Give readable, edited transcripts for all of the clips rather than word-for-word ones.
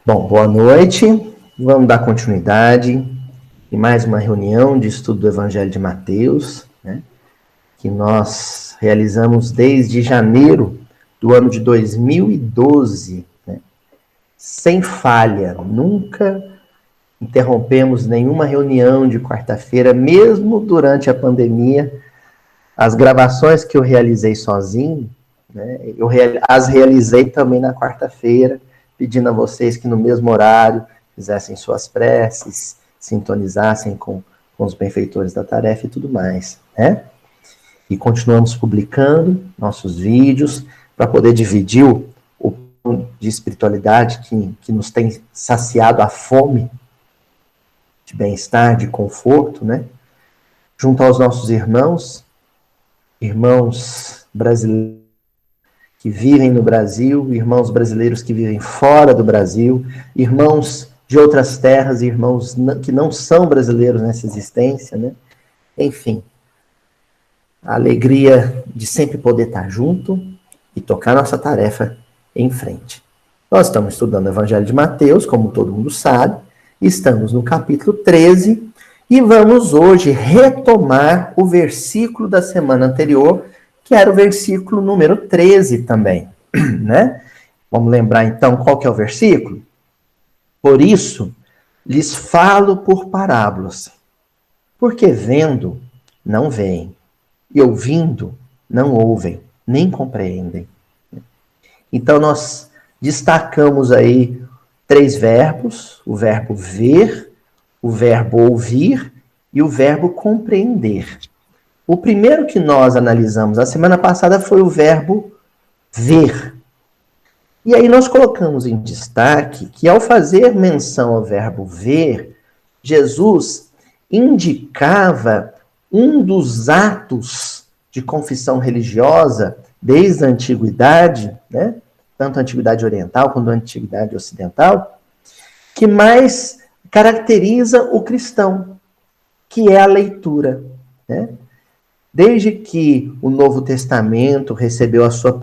Bom, boa noite. Vamos dar continuidade em mais uma reunião de estudo do Evangelho de Mateus, né, que nós realizamos desde janeiro do ano de 2012, né, sem falha. Nunca interrompemos nenhuma reunião de quarta-feira, mesmo durante a pandemia. As gravações que eu realizei sozinho, né, as realizei também na quarta-feira, pedindo a vocês que no mesmo horário fizessem suas preces, sintonizassem com os benfeitores da tarefa e tudo mais, né? E continuamos publicando nossos vídeos para poder dividir o pão de espiritualidade que nos tem saciado a fome de bem-estar, de conforto, né? Junto aos nossos irmãos brasileiros que vivem no Brasil, irmãos brasileiros que vivem fora do Brasil, irmãos de outras terras, irmãos que não são brasileiros nessa existência, né? Enfim, a alegria de sempre poder estar junto e tocar nossa tarefa em frente. Nós estamos estudando o Evangelho de Mateus, como todo mundo sabe, estamos no capítulo 13 e vamos hoje retomar o versículo da semana anterior, que era o versículo número 13 também, né? Vamos lembrar então qual que é o versículo? Por isso, lhes falo por parábolas, porque vendo, não veem, e ouvindo, não ouvem, nem compreendem. Então nós destacamos aí 3 verbos, o verbo ver, o verbo ouvir e o verbo compreender. O primeiro que nós analisamos a semana passada foi o verbo ver. E aí nós colocamos em destaque que ao fazer menção ao verbo ver, Jesus indicava um dos atos de confissão religiosa desde a antiguidade, né, tanto a antiguidade oriental quanto a antiguidade ocidental, que mais caracteriza o cristão, que é a leitura, né? Desde que o Novo Testamento recebeu o seu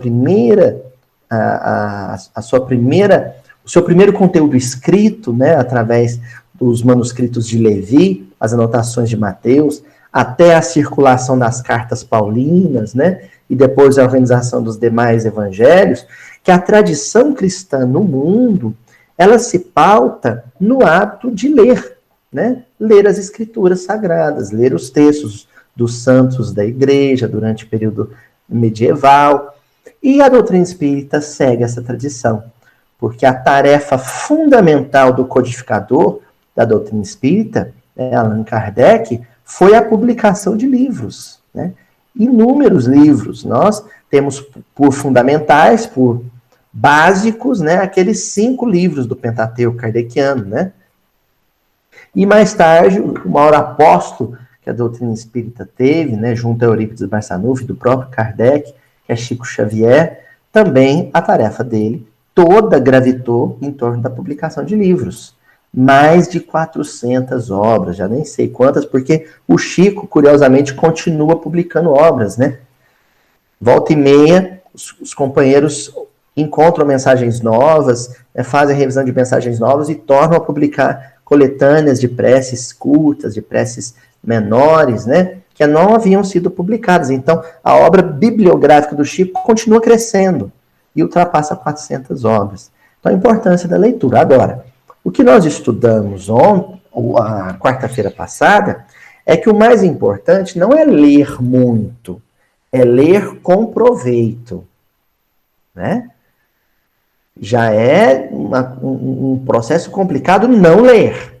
primeiro conteúdo escrito, né, através dos manuscritos de Levi, as anotações de Mateus, até a circulação das cartas paulinas, né, e depois a organização dos demais evangelhos, que a tradição cristã no mundo, ela se pauta no hábito de ler, né, ler as escrituras sagradas, ler os textos dos santos da igreja durante o período medieval. E a doutrina espírita segue essa tradição, porque a tarefa fundamental do codificador da doutrina espírita, né, Allan Kardec, foi a publicação de livros, né? Inúmeros livros. Nós temos por fundamentais, por básicos, né, aqueles 5 livros do Pentateuco kardeciano, né? E mais tarde, o maior apóstolo que a doutrina espírita teve, né, junto a Eurípides Barçanufo, do próprio Kardec, que é Chico Xavier, também a tarefa dele toda gravitou em torno da publicação de livros. Mais de 400 obras, já nem sei quantas, porque o Chico, curiosamente, continua publicando obras, né? Volta e meia, os companheiros encontram mensagens novas, fazem revisão de mensagens novas e tornam a publicar coletâneas de preces curtas, de preces menores, né, que não haviam sido publicadas. Então, a obra bibliográfica do Chico continua crescendo e ultrapassa 400 obras. Então, a importância da leitura. Agora, o que nós estudamos a quarta-feira passada, é que o mais importante não é ler muito, é ler com proveito, né? Já é um processo complicado não ler,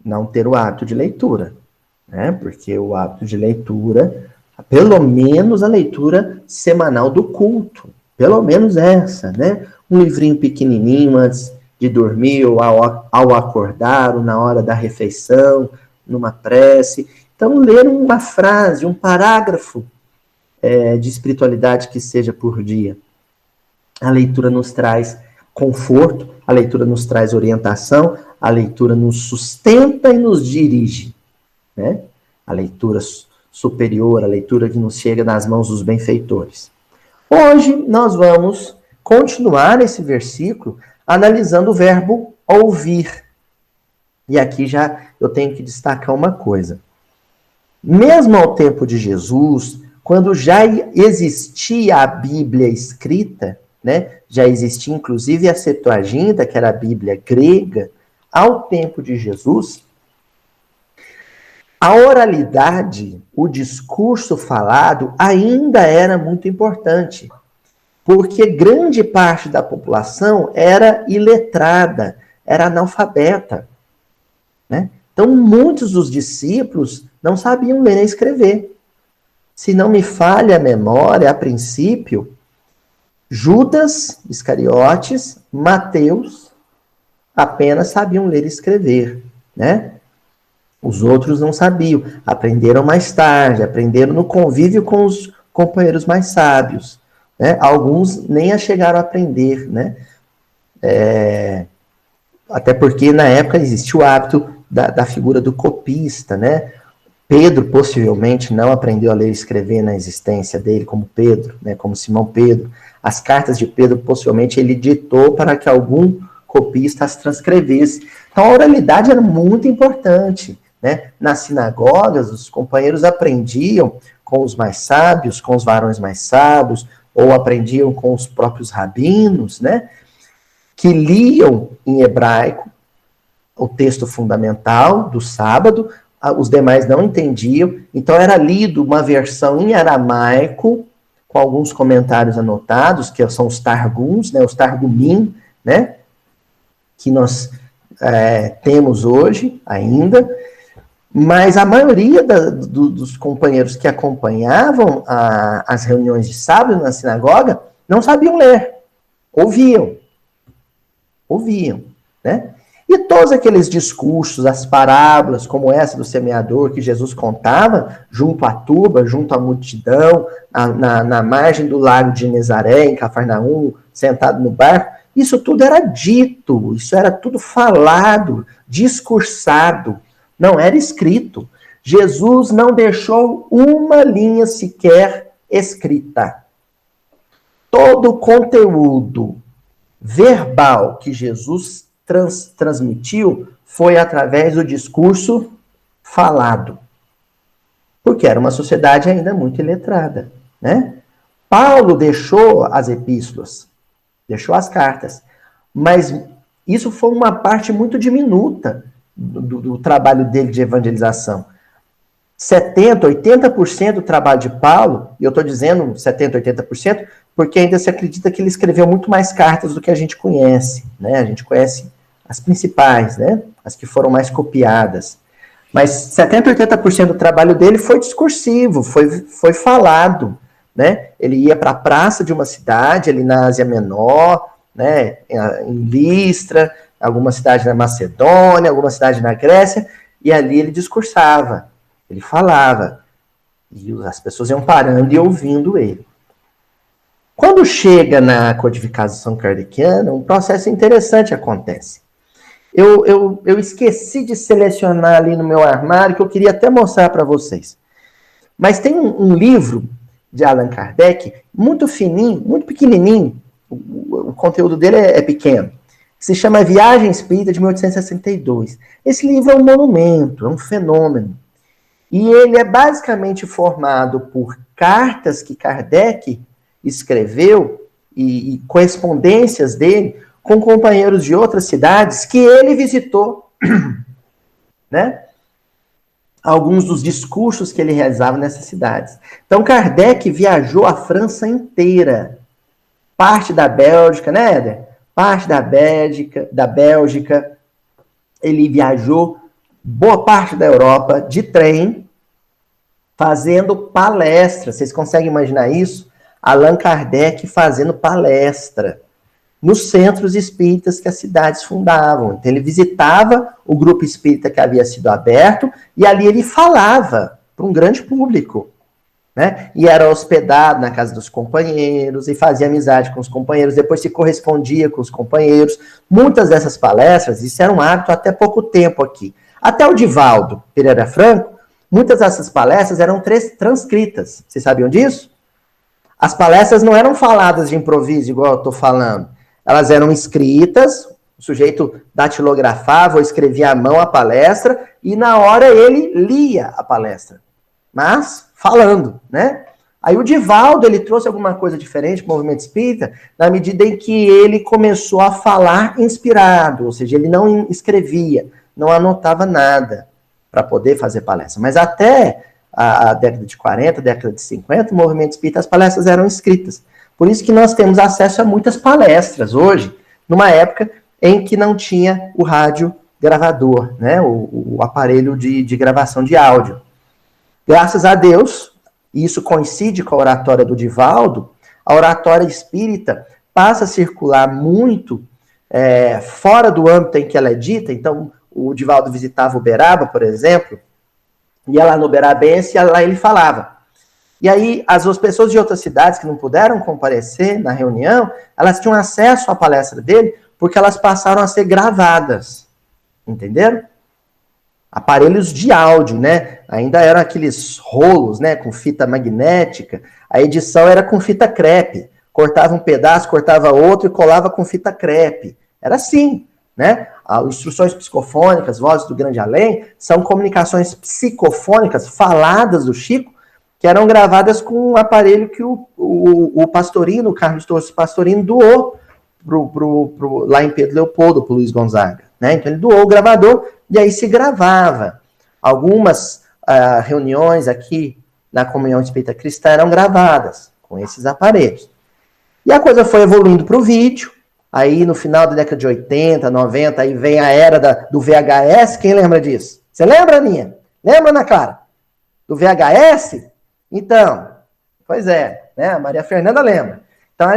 não ter o hábito de leitura, né? Porque o hábito de leitura, pelo menos a leitura semanal do culto, pelo menos essa, né? Um livrinho pequenininho antes de dormir, ou ao acordar, ou na hora da refeição, numa prece. Então, ler uma frase, um parágrafo de espiritualidade que seja por dia. A leitura nos traz conforto, a leitura nos traz orientação, a leitura nos sustenta e nos dirige, né? A leitura superior, a leitura que nos chega nas mãos dos benfeitores. Hoje nós vamos continuar esse versículo analisando o verbo ouvir. E aqui já eu tenho que destacar uma coisa. Mesmo ao tempo de Jesus, quando já existia a Bíblia escrita, né, já existia inclusive a Septuaginta, que era a Bíblia grega, ao tempo de Jesus, a oralidade, o discurso falado, ainda era muito importante, porque grande parte da população era iletrada, era analfabeta, né? Então, muitos dos discípulos não sabiam ler nem escrever. Se não me falha a memória, a princípio, Judas Iscariotes, Mateus, apenas sabiam ler e escrever, né? Os outros não sabiam, aprenderam mais tarde, aprenderam no convívio com os companheiros mais sábios, né? Alguns nem a chegaram a aprender, né? Até porque na época existia o hábito da figura do copista, né? Pedro possivelmente não aprendeu a ler e escrever na existência dele, como Pedro, né? Como Simão Pedro. As cartas de Pedro possivelmente ele ditou para que algum copista as transcrevesse. Então a oralidade era muito importante, né? Nas sinagogas, os companheiros aprendiam com os mais sábios, com os varões mais sábios, ou aprendiam com os próprios rabinos, né? Que liam em hebraico o texto fundamental do sábado, os demais não entendiam, então era lido uma versão em aramaico, com alguns comentários anotados, que são os targums, né, os targumim, né, que nós temos hoje ainda, mas a maioria dos companheiros que acompanhavam as reuniões de sábado na sinagoga não sabiam ler, ouviam, né? E todos aqueles discursos, as parábolas, como essa do semeador que Jesus contava, junto à turba, junto à multidão, na margem do lago de Genezaré, em Cafarnaum, sentado no barco, isso tudo era dito, isso era tudo falado, discursado, não era escrito. Jesus não deixou uma linha sequer escrita. Todo o conteúdo verbal que Jesus transmitiu foi através do discurso falado. Porque era uma sociedade ainda muito iletrada, né? Paulo deixou as epístolas, deixou as cartas, mas isso foi uma parte muito diminuta do trabalho dele de evangelização. 70%, 80% do trabalho de Paulo, e eu estou dizendo 70%, 80%, porque ainda se acredita que ele escreveu muito mais cartas do que a gente conhece, né? A gente conhece as principais, né? As que foram mais copiadas. Mas 70%, 80% do trabalho dele foi discursivo, foi falado, né? Ele ia para a praça de uma cidade, ali na Ásia Menor, né? Em Listra, alguma cidade na Macedônia, alguma cidade na Grécia, e ali ele discursava, ele falava, e as pessoas iam parando e ouvindo ele. Quando chega na codificação kardeciana, um processo interessante acontece. Eu esqueci de selecionar ali no meu armário, que eu queria até mostrar para vocês. Mas tem um livro de Allan Kardec, muito fininho, muito pequenininho, o conteúdo dele é pequeno, que se chama Viagem Espírita, de 1862. Esse livro é um monumento, é um fenômeno. E ele é basicamente formado por cartas que Kardec escreveu e correspondências dele com companheiros de outras cidades que ele visitou, né? Alguns dos discursos que ele realizava nessas cidades. Então, Kardec viajou a França inteira, parte da Bélgica, né, Éder? Parte da Bélgica, ele viajou boa parte da Europa de trem, fazendo palestras. Vocês conseguem imaginar isso? Allan Kardec fazendo palestra nos centros espíritas que as cidades fundavam. Então, ele visitava o grupo espírita que havia sido aberto e ali ele falava para um grande público, né? E era hospedado na casa dos companheiros e fazia amizade com os companheiros, depois se correspondia com os companheiros. Muitas dessas palestras, isso era um hábito até pouco tempo aqui. Até o Divaldo Pereira Franco, muitas dessas palestras eram transcritas. Vocês sabiam disso? As palestras não eram faladas de improviso, igual eu estou falando. Elas eram escritas, o sujeito datilografava ou escrevia à mão a palestra, e na hora ele lia a palestra, mas falando, né? Aí o Divaldo, ele trouxe alguma coisa diferente para o movimento espírita, na medida em que ele começou a falar inspirado, ou seja, ele não escrevia, não anotava nada para poder fazer palestra. Mas até a década de 40, década de 50, o movimento espírita, as palestras eram escritas. Por isso que nós temos acesso a muitas palestras hoje, numa época em que não tinha o rádio gravador, né, o aparelho de gravação de áudio. Graças a Deus, e isso coincide com a oratória do Divaldo, a oratória espírita passa a circular muito fora do âmbito em que ela é dita. Então, o Divaldo visitava Uberaba, por exemplo, ia lá no Uberabense, e lá ele falava. E aí, as pessoas de outras cidades que não puderam comparecer na reunião, elas tinham acesso à palestra dele, porque elas passaram a ser gravadas. Entenderam? Aparelhos de áudio, né? Ainda eram aqueles rolos, né? Com fita magnética. A edição era com fita crepe. Cortava um pedaço, cortava outro e colava com fita crepe. Era assim, né? As instruções psicofônicas, Vozes do Grande Além, são comunicações psicofônicas faladas do Chico, que eram gravadas com um aparelho que o Pastorino, o Carlos Torres Pastorino, doou lá em Pedro Leopoldo, para o Luiz Gonzaga. Né? Então ele doou o gravador e aí se gravava. Algumas reuniões aqui na Comunhão Espírita Cristã eram gravadas com esses aparelhos. E a coisa foi evoluindo para o vídeo. Aí no final da década de 80, 90, aí vem a era do VHS. Quem lembra disso? Você lembra, Aninha? Lembra, Ana Clara? Do VHS? Então, pois é, né? A Maria Fernanda lembra. Então,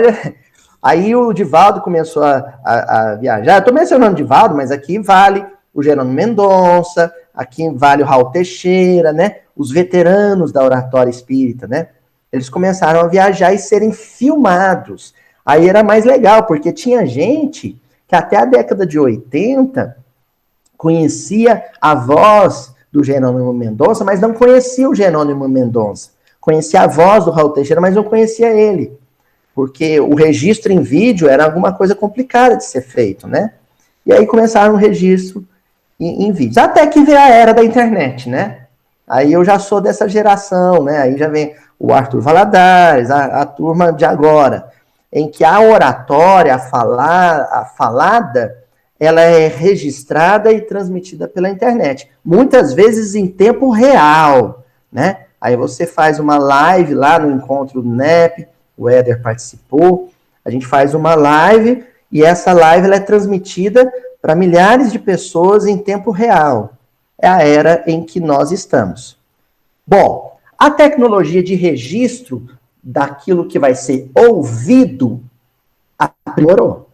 aí o Divaldo começou a viajar. Eu estou mencionando o Divaldo, mas aqui vale o Jerônimo Mendonça, aqui vale o Raul Teixeira, né? Os veteranos da oratória espírita, né? Eles começaram a viajar e serem filmados. Aí era mais legal, porque tinha gente que até a década de 80 conhecia a voz do Jerônimo Mendonça, mas não conhecia o Jerônimo Mendonça. Conhecia a voz do Raul Teixeira, mas não conhecia ele. Porque o registro em vídeo era alguma coisa complicada de ser feito, né? E aí começaram o registro em vídeos. Até que veio a era da internet, né? Aí eu já sou dessa geração, né? Aí já vem o Arthur Valadares, a turma de agora, em que a oratória, a falada, ela é registrada e transmitida pela internet. Muitas vezes em tempo real, né? Aí você faz uma live lá no encontro do NEP, o Éder participou, a gente faz uma live e essa live ela é transmitida para milhares de pessoas em tempo real. É a era em que nós estamos. Bom, a tecnologia de registro daquilo que vai ser ouvido aprimorou.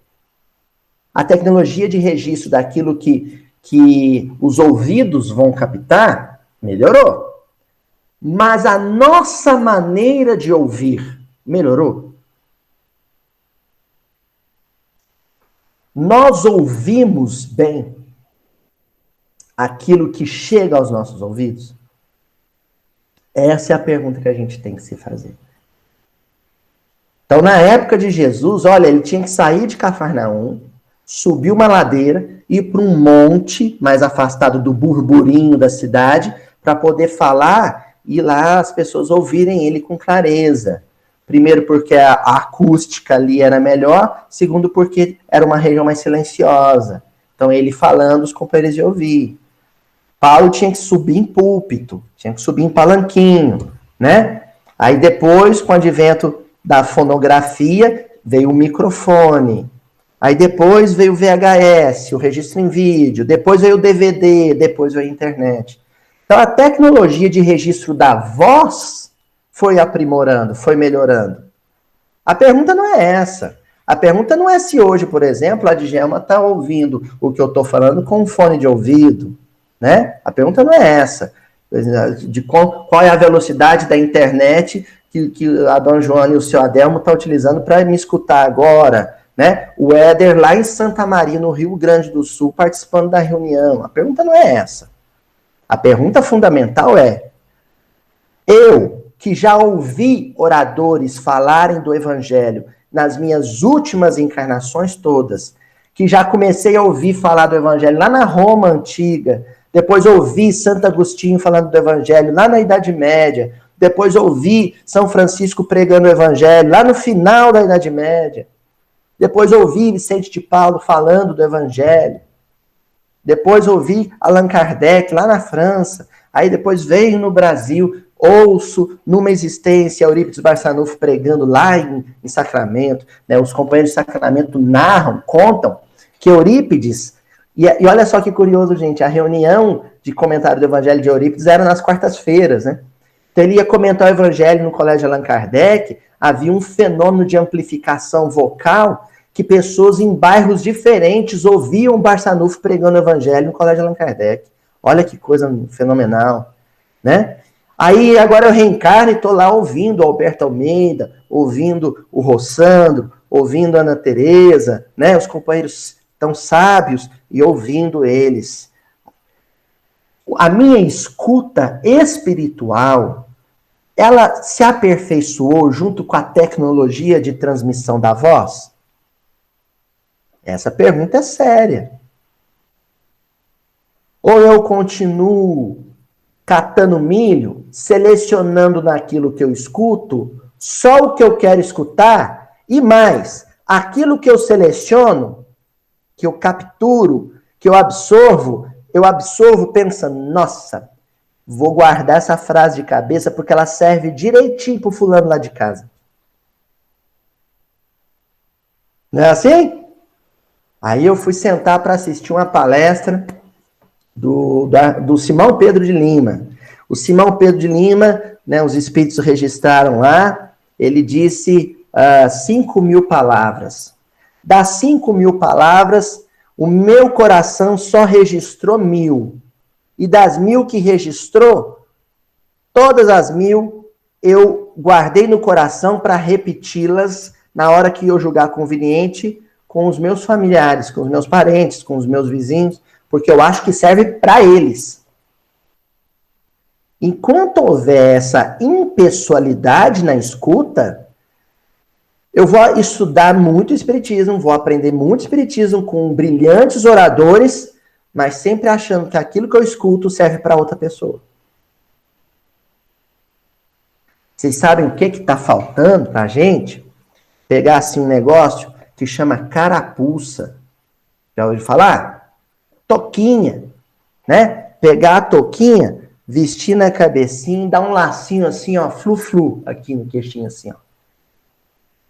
A tecnologia de registro daquilo que os ouvidos vão captar melhorou. Mas a nossa maneira de ouvir melhorou? Nós ouvimos bem aquilo que chega aos nossos ouvidos? Essa é a pergunta que a gente tem que se fazer. Então, na época de Jesus, olha, ele tinha que sair de Cafarnaum, subir uma ladeira, ir para um monte mais afastado do burburinho da cidade, para poder falar e lá as pessoas ouvirem ele com clareza. Primeiro porque a acústica ali era melhor, segundo porque era uma região mais silenciosa. Então ele falando, os companheiros iam ouvir. Paulo tinha que subir em púlpito, tinha que subir em palanquinho, né? Aí depois, com o advento da fonografia, veio o microfone. Aí depois veio o VHS, o registro em vídeo. Depois veio o DVD, depois veio a internet. Então a tecnologia de registro da voz foi aprimorando, foi melhorando. A pergunta não é essa. A pergunta não é se hoje, por exemplo, a Djalma está ouvindo o que eu estou falando com um fone de ouvido, né? A pergunta não é essa. De qual é a velocidade da internet que a Dona Joana e o seu Adelmo estão utilizando para me escutar agora, né? O Éder lá em Santa Maria, no Rio Grande do Sul, participando da reunião. A pergunta não é essa. A pergunta fundamental é: eu, que já ouvi oradores falarem do Evangelho nas minhas últimas encarnações todas, que já comecei a ouvir falar do Evangelho lá na Roma Antiga, depois ouvi Santo Agostinho falando do Evangelho lá na Idade Média, depois ouvi São Francisco pregando o Evangelho lá no final da Idade Média, depois ouvi Vicente de Paulo falando do Evangelho, depois ouvi Allan Kardec lá na França, aí depois veio no Brasil, ouço numa existência Eurípides Barçanufo pregando lá em Sacramento, né? Os companheiros de Sacramento narram, contam que Eurípides, e olha só que curioso, gente, a reunião de comentário do Evangelho de Eurípides era nas quartas-feiras, né? Então ele ia comentar o Evangelho no Colégio Allan Kardec, havia um fenômeno de amplificação vocal que pessoas em bairros diferentes ouviam Barçanufo pregando o Evangelho no Colégio Allan Kardec. Olha que coisa fenomenal, né? Aí agora eu reencarno e estou lá ouvindo o Alberto Almeida, ouvindo o Rossandro, ouvindo a Ana Teresa, né? Os companheiros tão sábios e ouvindo eles. A minha escuta espiritual, ela se aperfeiçoou junto com a tecnologia de transmissão da voz? Essa pergunta é séria. Ou eu continuo catando milho, selecionando naquilo que eu escuto, só o que eu quero escutar, e mais, aquilo que eu seleciono, que eu capturo, que eu absorvo pensando, nossa, vou guardar essa frase de cabeça porque ela serve direitinho pro fulano lá de casa. Não é assim? Aí eu fui sentar para assistir uma palestra do Simão Pedro de Lima. O Simão Pedro de Lima, né, os espíritos registraram lá, ele disse 5.000 palavras. Das 5.000 palavras, o meu coração só registrou 1.000. E das 1.000 que registrou, todas as 1.000 eu guardei no coração para repeti-las na hora que eu julgar conveniente com os meus familiares, com os meus parentes, com os meus vizinhos, porque eu acho que serve para eles. Enquanto houver essa impessoalidade na escuta, eu vou estudar muito espiritismo, vou aprender muito espiritismo com brilhantes oradores, mas sempre achando que aquilo que eu escuto serve para outra pessoa. Vocês sabem o que está faltando para a gente? Pegar assim um negócio que chama carapuça. Já ouviu falar? Toquinha, né? Pegar a toquinha, vestir na cabecinha e dar um lacinho assim, ó, flu-flu, aqui no queixinho assim, ó.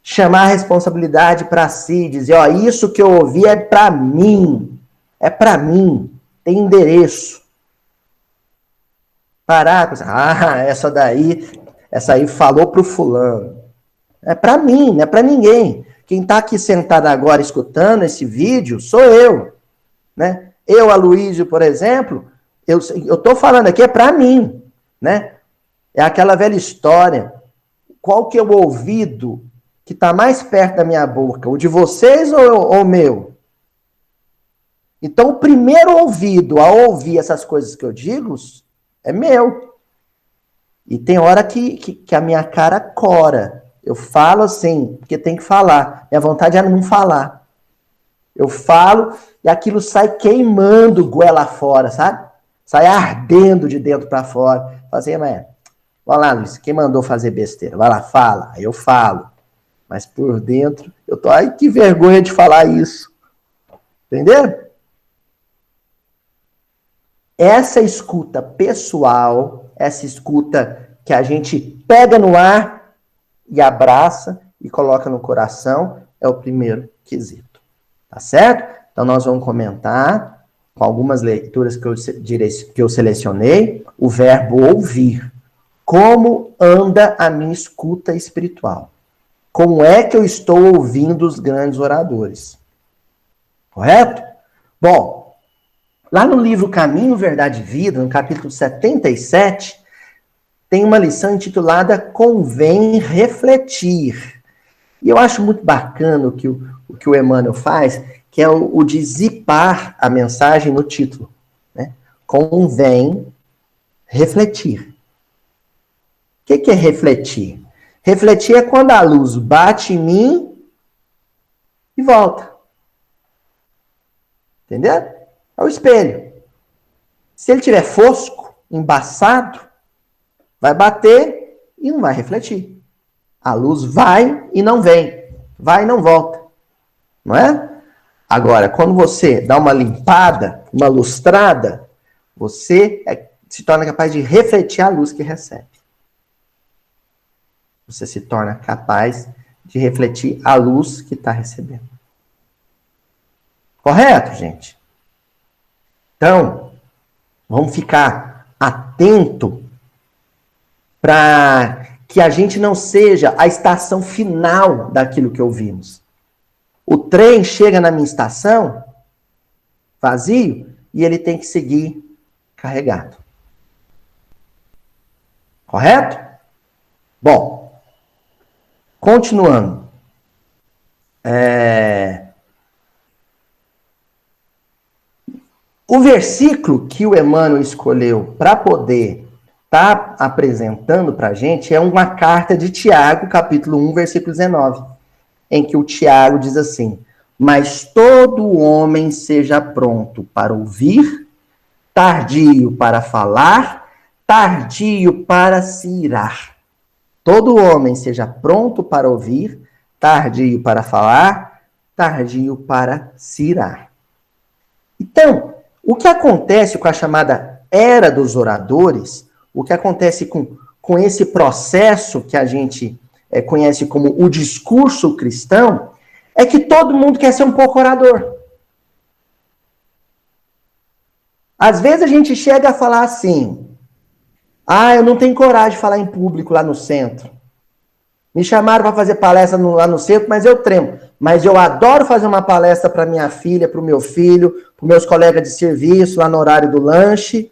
Chamar a responsabilidade para si, dizer, ó, isso que eu ouvi é para mim. É para mim. Tem endereço. Parar com essa aí falou pro fulano. É para mim, não é para ninguém. Quem está aqui sentado agora escutando esse vídeo sou eu, né? Eu, Aloysio, por exemplo, eu estou falando aqui é para mim, né? É aquela velha história. Qual que é o ouvido que está mais perto da minha boca? O de vocês ou o meu? Então, o primeiro ouvido a ouvir essas coisas que eu digo é meu. E tem hora que a minha cara cora. Eu falo assim, porque tem que falar. Minha vontade é não falar. Eu falo e aquilo sai queimando goela fora, sabe? Sai ardendo de dentro para fora. Fazer, mas vai lá, Luiz, quem mandou fazer besteira? Vai lá, fala. Aí eu falo. Mas por dentro, eu tô, ai, que vergonha de falar isso. Entenderam? Essa escuta pessoal, essa escuta que a gente pega no ar e abraça e coloca no coração, é o primeiro quesito. Tá certo? Então nós vamos comentar com algumas leituras que eu selecionei, o verbo ouvir. Como anda a minha escuta espiritual? Como é que eu estou ouvindo os grandes oradores? Correto? Bom, lá no livro Caminho, Verdade e Vida, no capítulo 77, tem uma lição intitulada Convém Refletir. E eu acho muito bacana o que o Emmanuel faz, que é o de zipar a mensagem no título. Né? Convém refletir. O que é refletir? Refletir é quando a luz bate em mim e volta. Entendeu? É o espelho. Se ele tiver fosco, embaçado, vai bater e não vai refletir. A luz vai e não vem. Vai e não volta. Não é? Agora, quando você dá uma limpada, uma lustrada, você se torna capaz de refletir a luz que recebe. Você se torna capaz de refletir a luz que está recebendo. Correto, gente? Então, vamos ficar atento para que a gente não seja a estação final daquilo que ouvimos. O trem chega na minha estação vazio e ele tem que seguir carregado. Correto? Bom, continuando. O versículo que o Emmanuel escolheu para poder estar apresentando para a gente é uma carta de Tiago, capítulo 1, versículo 19, em que o Tiago diz assim: mas todo homem seja pronto para ouvir, tardio para falar, tardio para se irar. Todo homem seja pronto para ouvir, tardio para falar, tardio para se irar. Então, o que acontece com a chamada era dos oradores, o que acontece com esse processo que a gente conhece como o discurso cristão, é que todo mundo quer ser um pouco orador. Às vezes a gente chega a falar assim: eu não tenho coragem de falar em público lá no centro. Me chamaram para fazer palestra lá no centro, mas eu tremo. Mas eu adoro fazer uma palestra para minha filha, para o meu filho, para os meus colegas de serviço, lá no horário do lanche.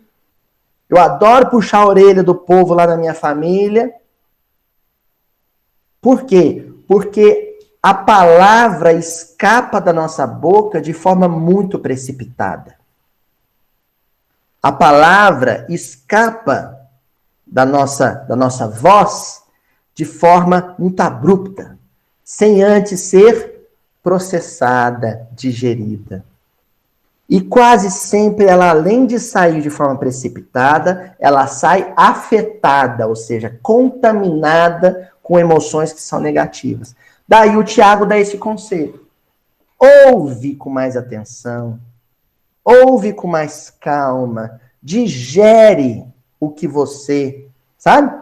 Eu adoro puxar a orelha do povo lá na minha família. Por quê? Porque a palavra escapa da nossa boca de forma muito precipitada. A palavra escapa da nossa voz de forma muito abrupta, sem antes ser processada, digerida. E quase sempre ela, além de sair de forma precipitada, ela sai afetada, ou seja, contaminada com emoções que são negativas. Daí o Tiago dá esse conselho. Ouve com mais atenção, ouve com mais calma, digere o que você, sabe?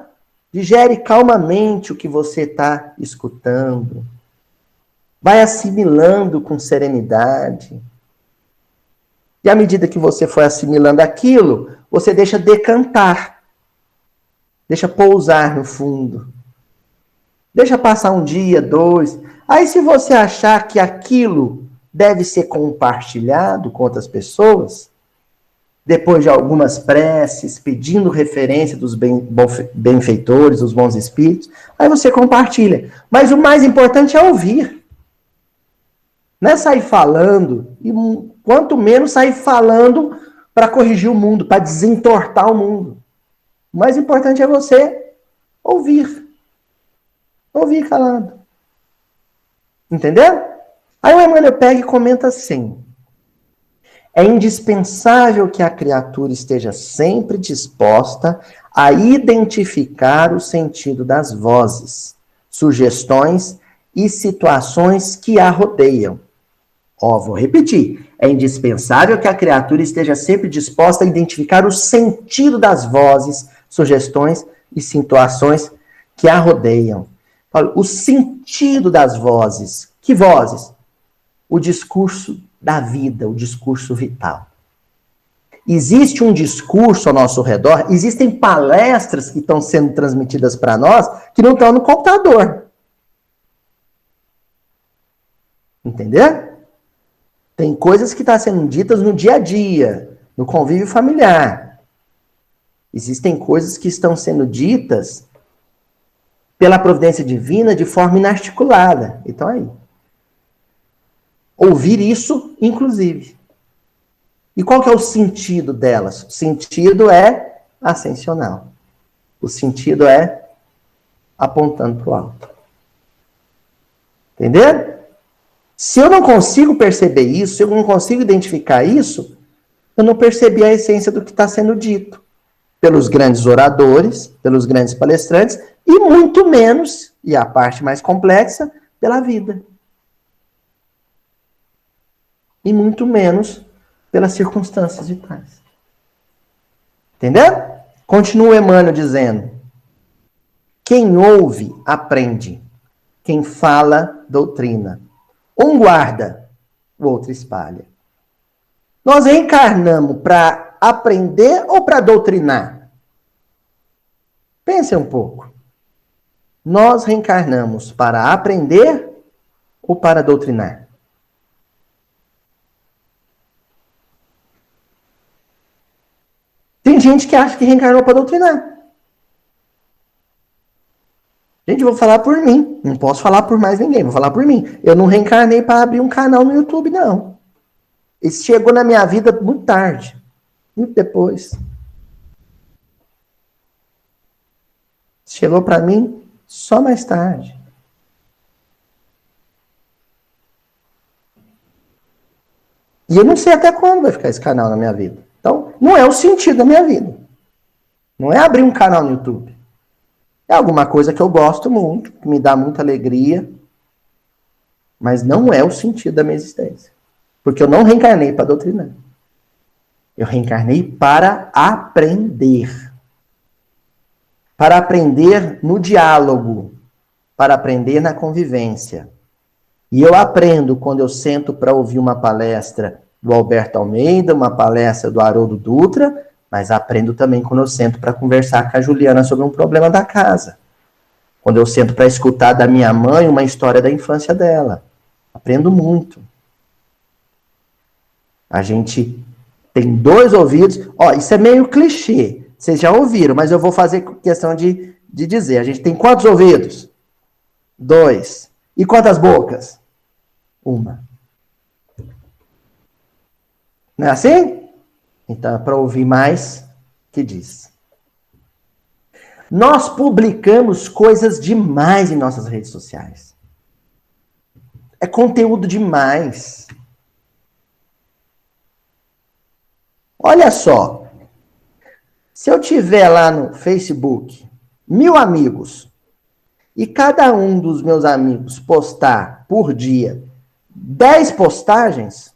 Digere calmamente o que você está escutando. Vai assimilando com serenidade. E à medida que você for assimilando aquilo, você deixa decantar. Deixa pousar no fundo. Deixa passar um dia, 2. Aí se você achar que aquilo deve ser compartilhado com outras pessoas, depois de algumas preces, pedindo referência dos benfeitores, dos bons espíritos, aí você compartilha. Mas o mais importante é ouvir. Não é sair falando, e quanto menos sair falando para corrigir o mundo, para desentortar o mundo. O mais importante é você ouvir. Ouvir calado. Entendeu? Aí o Emmanuel pega e comenta assim: é indispensável que a criatura esteja sempre disposta a identificar o sentido das vozes, sugestões e situações que a rodeiam. Vou repetir. É indispensável que a criatura esteja sempre disposta a identificar o sentido das vozes, sugestões e situações que a rodeiam. O sentido das vozes. Que vozes? O discurso da vida, o discurso vital. Existe um discurso ao nosso redor, existem palestras que estão sendo transmitidas para nós que não estão no computador. Entendeu? Tem coisas que estão sendo ditas no dia a dia, no convívio familiar. Existem coisas que estão sendo ditas pela providência divina de forma inarticulada. Então aí. Ouvir isso, inclusive. E qual que é o sentido delas? O sentido é ascensional. O sentido é apontando para o alto. Entenderam? Se eu não consigo perceber isso, se eu não consigo identificar isso, eu não percebi a essência do que está sendo dito pelos grandes oradores, pelos grandes palestrantes, e muito menos, e a parte mais complexa, pela vida. E muito menos pelas circunstâncias vitais. Entendeu? Continua Emmanuel dizendo: quem ouve, aprende. Quem fala, doutrina. Um guarda, o outro espalha. Nós reencarnamos para aprender ou para doutrinar? Pense um pouco. Nós reencarnamos para aprender ou para doutrinar? Tem gente que acha que reencarnou para doutrinar. Gente, eu vou falar por mim. Não posso falar por mais ninguém. Vou falar por mim. Eu não reencarnei para abrir um canal no YouTube, não. Isso chegou na minha vida muito tarde. Muito depois. Chegou para mim só mais tarde. E eu não sei até quando vai ficar esse canal na minha vida. Então, não é o sentido da minha vida. Não é abrir um canal no YouTube. É alguma coisa que eu gosto muito, que me dá muita alegria, mas não é o sentido da minha existência. Porque eu não reencarnei para doutrinar. Eu reencarnei para aprender. Para aprender no diálogo. Para aprender na convivência. E eu aprendo quando eu sento para ouvir uma palestra do Alberto Almeida, uma palestra do Haroldo Dutra, mas aprendo também quando eu sento para conversar com a Juliana sobre um problema da casa. Quando eu sento para escutar da minha mãe uma história da infância dela. Aprendo muito. A gente tem 2 ouvidos. Ó, isso é meio clichê. Vocês já ouviram, mas eu vou fazer questão de dizer. A gente tem quantos ouvidos? 2. E quantas bocas? 1. Não é assim? Então, é para ouvir mais, que diz. Nós publicamos coisas demais em nossas redes sociais. É conteúdo demais. Olha só. Se eu tiver lá no Facebook 1000 amigos e cada um dos meus amigos postar por dia 10 postagens,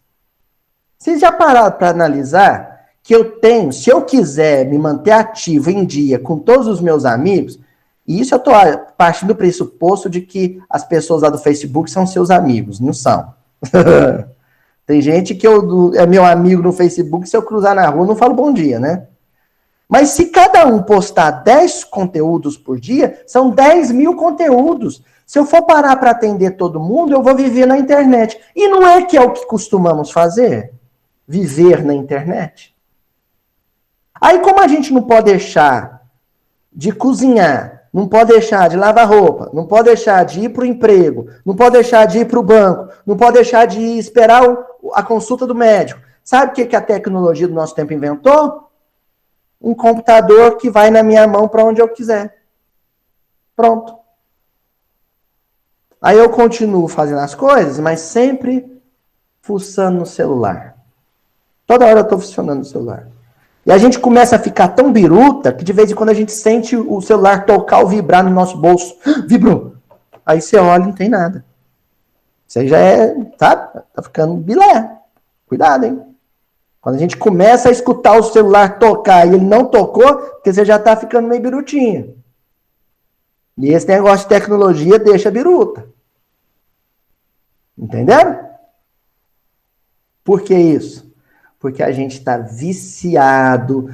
vocês já pararam para analisar que eu tenho, se eu quiser me manter ativo em dia com todos os meus amigos, e isso eu estou partindo do pressuposto de que as pessoas lá do Facebook são seus amigos, não são. Tem gente que é meu amigo no Facebook, se eu cruzar na rua, eu não falo bom dia, né? Mas se cada um postar 10 conteúdos por dia, são 10.000 conteúdos. Se eu for parar para atender todo mundo, eu vou viver na internet. E não é que é o que costumamos fazer? Viver na internet? Aí, como a gente não pode deixar de cozinhar, não pode deixar de lavar roupa, não pode deixar de ir para o emprego, não pode deixar de ir para o banco, não pode deixar de esperar a consulta do médico. Sabe o que a tecnologia do nosso tempo inventou? Um computador que vai na minha mão para onde eu quiser. Pronto. Aí eu continuo fazendo as coisas, mas sempre fuçando no celular. Toda hora eu estou funcionando no celular. E a gente começa a ficar tão biruta que de vez em quando a gente sente o celular tocar ou vibrar no nosso bolso. Vibrou. Aí você olha e não tem nada. Você já é, sabe? Tá ficando bilé. Cuidado, hein? Quando a gente começa a escutar o celular tocar e ele não tocou, porque você já tá ficando meio birutinha. E esse negócio de tecnologia deixa biruta. Entenderam? Por que isso? Porque a gente está viciado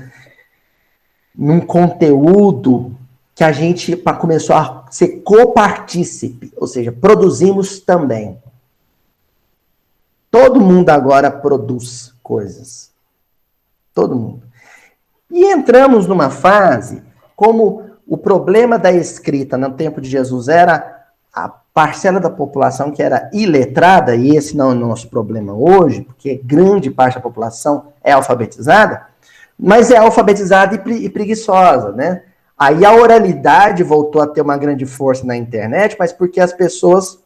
num conteúdo que a gente começou a ser copartícipe, ou seja, produzimos também. Todo mundo agora produz coisas. Todo mundo. E entramos numa fase, como o problema da escrita no tempo de Jesus era a parcela da população que era iletrada, e esse não é o nosso problema hoje, porque grande parte da população é alfabetizada, mas é alfabetizada e preguiçosa, né? Aí a oralidade voltou a ter uma grande força na internet, mas porque as pessoas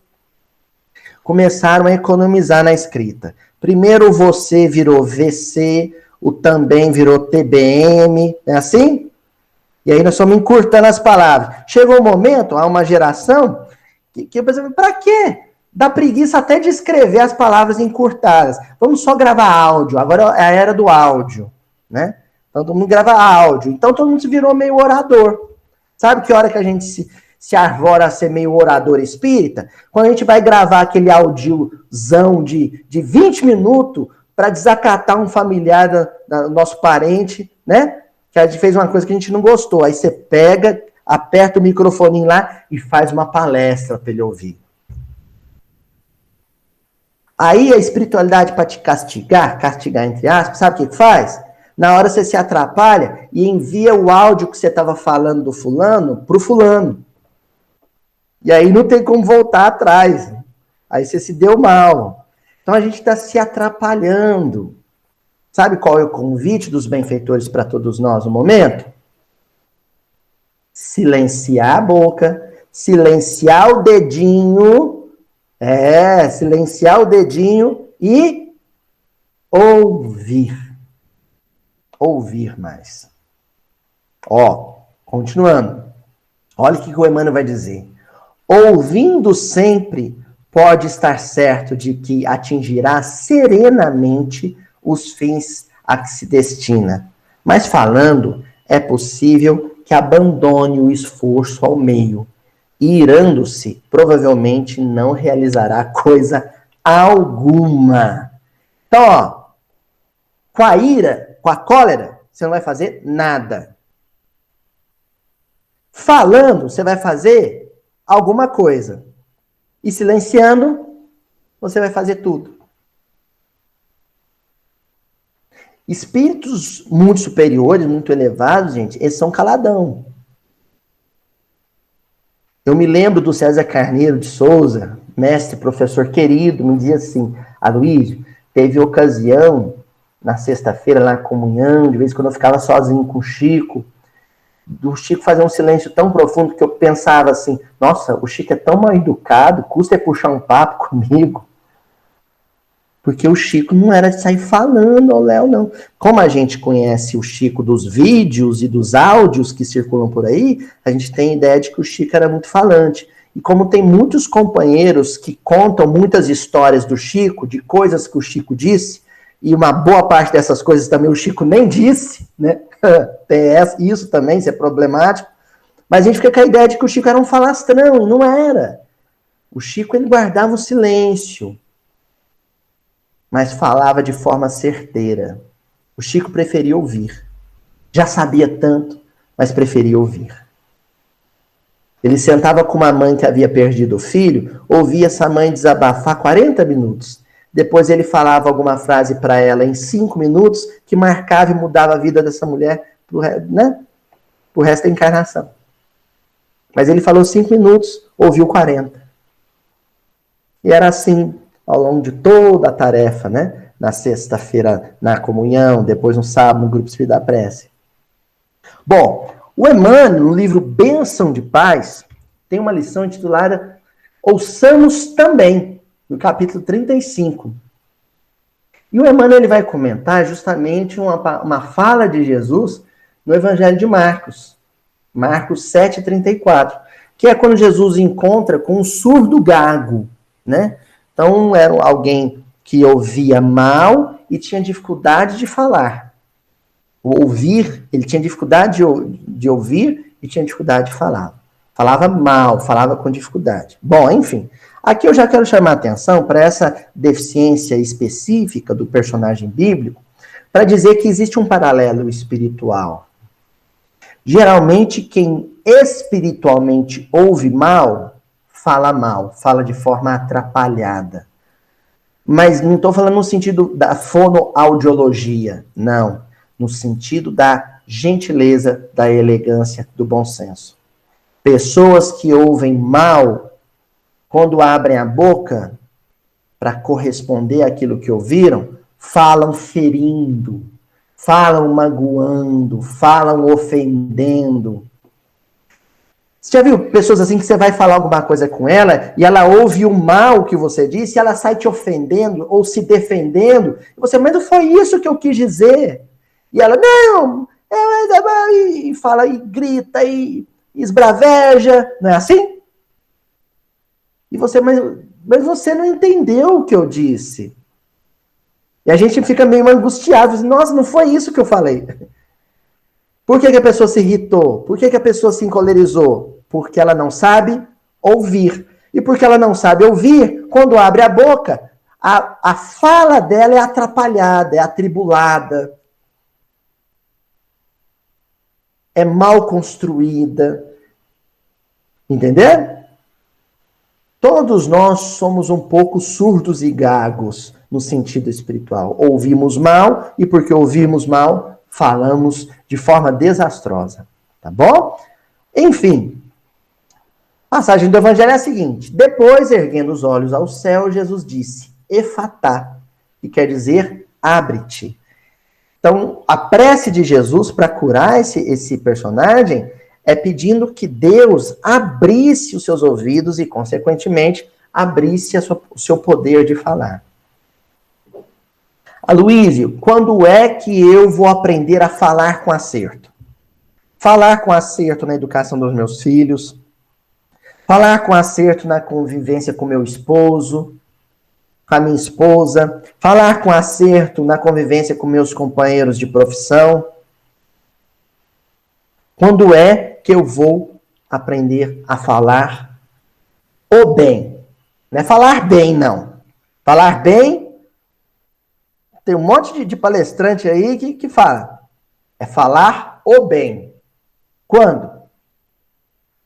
começaram a economizar na escrita. Primeiro o você virou VC, o também virou TBM, é assim? E aí nós estamos encurtando as palavras. Chegou um momento, há uma geração, que por exemplo, para quê? Dá preguiça até de escrever as palavras encurtadas. Vamos só gravar áudio. Agora é a era do áudio, né? Então todo mundo grava áudio. Então todo mundo se virou meio orador. Sabe que hora que a gente se arvora a ser meio orador espírita? Quando a gente vai gravar aquele audiozão de 20 minutos para desacatar um familiar do nosso parente, né? Que a gente fez uma coisa que a gente não gostou. Aí você pega, aperta o microfone lá e faz uma palestra para ele ouvir. Aí a espiritualidade para te castigar entre aspas, sabe o que faz? Na hora você se atrapalha e envia o áudio que você estava falando do fulano para o fulano. E aí não tem como voltar atrás. Aí você se deu mal. Então a gente está se atrapalhando. Sabe qual é o convite dos benfeitores para todos nós no momento? Silenciar a boca, silenciar o dedinho, silenciar o dedinho e ouvir. Ouvir mais. Continuando. Olha o que o Emmanuel vai dizer. Ouvindo sempre, pode estar certo de que atingirá serenamente os fins a que se destina. Mas falando, é possível que abandone o esforço ao meio. E irando-se, provavelmente não realizará coisa alguma. Então, com a ira, com a cólera, você não vai fazer nada. Falando, você vai fazer alguma coisa. E silenciando, você vai fazer tudo. Espíritos muito superiores, muito elevados, gente, eles são caladão. Eu me lembro do César Carneiro de Souza, mestre, professor querido, me dizia assim, Aloísio, teve ocasião, na sexta-feira, na comunhão, de vez em quando eu ficava sozinho com o Chico, do Chico fazer um silêncio tão profundo que eu pensava assim, nossa, o Chico é tão mal educado, custa puxar um papo comigo. Porque o Chico não era de sair falando ao Léo, não. Como a gente conhece o Chico dos vídeos e dos áudios que circulam por aí, a gente tem ideia de que o Chico era muito falante. E como tem muitos companheiros que contam muitas histórias do Chico, de coisas que o Chico disse, e uma boa parte dessas coisas também o Chico nem disse, né? Tem isso também, isso é problemático. Mas a gente fica com a ideia de que o Chico era um falastrão, não era. O Chico, ele guardava o silêncio, mas falava de forma certeira. O Chico preferia ouvir. Já sabia tanto, mas preferia ouvir. Ele sentava com uma mãe que havia perdido o filho, ouvia essa mãe desabafar 40 minutos. Depois ele falava alguma frase para ela em 5 minutos, que marcava e mudava a vida dessa mulher pro resto da encarnação. Mas ele falou 5 minutos, ouviu 40. E era assim ao longo de toda a tarefa, né? Na sexta-feira, na comunhão, depois no sábado, no grupo Espírito da Prece. Bom, o Emmanuel, no livro Bênção de Paz, tem uma lição intitulada Ouçamos Também, no capítulo 35. E o Emmanuel ele vai comentar justamente uma fala de Jesus no Evangelho de Marcos, Marcos 7,34, que é quando Jesus encontra com um surdo gago, né? Então, era alguém que ouvia mal e tinha dificuldade de falar. Ouvir, ele tinha dificuldade de ouvir e tinha dificuldade de falar. Falava mal, falava com dificuldade. Bom, enfim, aqui eu já quero chamar a atenção para essa deficiência específica do personagem bíblico, para dizer que existe um paralelo espiritual. Geralmente, quem espiritualmente ouve mal, fala de forma atrapalhada. Mas não estou falando no sentido da fonoaudiologia, não. No sentido da gentileza, da elegância, do bom senso. Pessoas que ouvem mal, quando abrem a boca para corresponder àquilo que ouviram, falam ferindo, falam magoando, falam ofendendo. Você já viu pessoas assim que você vai falar alguma coisa com ela e ela ouve o mal que você disse e ela sai te ofendendo ou se defendendo. E você, mas não foi isso que eu quis dizer. E ela, não, e fala, e grita, e esbraveja. Não é assim? E você, mas você não entendeu o que eu disse. E a gente fica meio angustiado. Nossa, não foi isso que eu falei. Por que a pessoa se irritou? Por que a pessoa se encolerizou? Porque ela não sabe ouvir. E porque ela não sabe ouvir, quando abre a boca, a fala dela é atrapalhada, é atribulada, é mal construída. Entendeu? Todos nós somos um pouco surdos e gagos no sentido espiritual. Ouvimos mal e porque ouvimos mal, falamos de forma desastrosa. Tá bom? Enfim, a passagem do evangelho é a seguinte. Depois, erguendo os olhos ao céu, Jesus disse, Efatá, que quer dizer, abre-te. Então, a prece de Jesus para curar esse personagem é pedindo que Deus abrisse os seus ouvidos e, consequentemente, abrisse o seu poder de falar. Aloísio, quando é que eu vou aprender a falar com acerto? Falar com acerto na educação dos meus filhos, falar com acerto na convivência com meu esposo, com a minha esposa, falar com acerto na convivência com meus companheiros de profissão. Quando é que eu vou aprender a falar o bem? Não é falar bem, não. Falar bem, tem um monte de palestrante aí que fala. É falar o bem. Quando?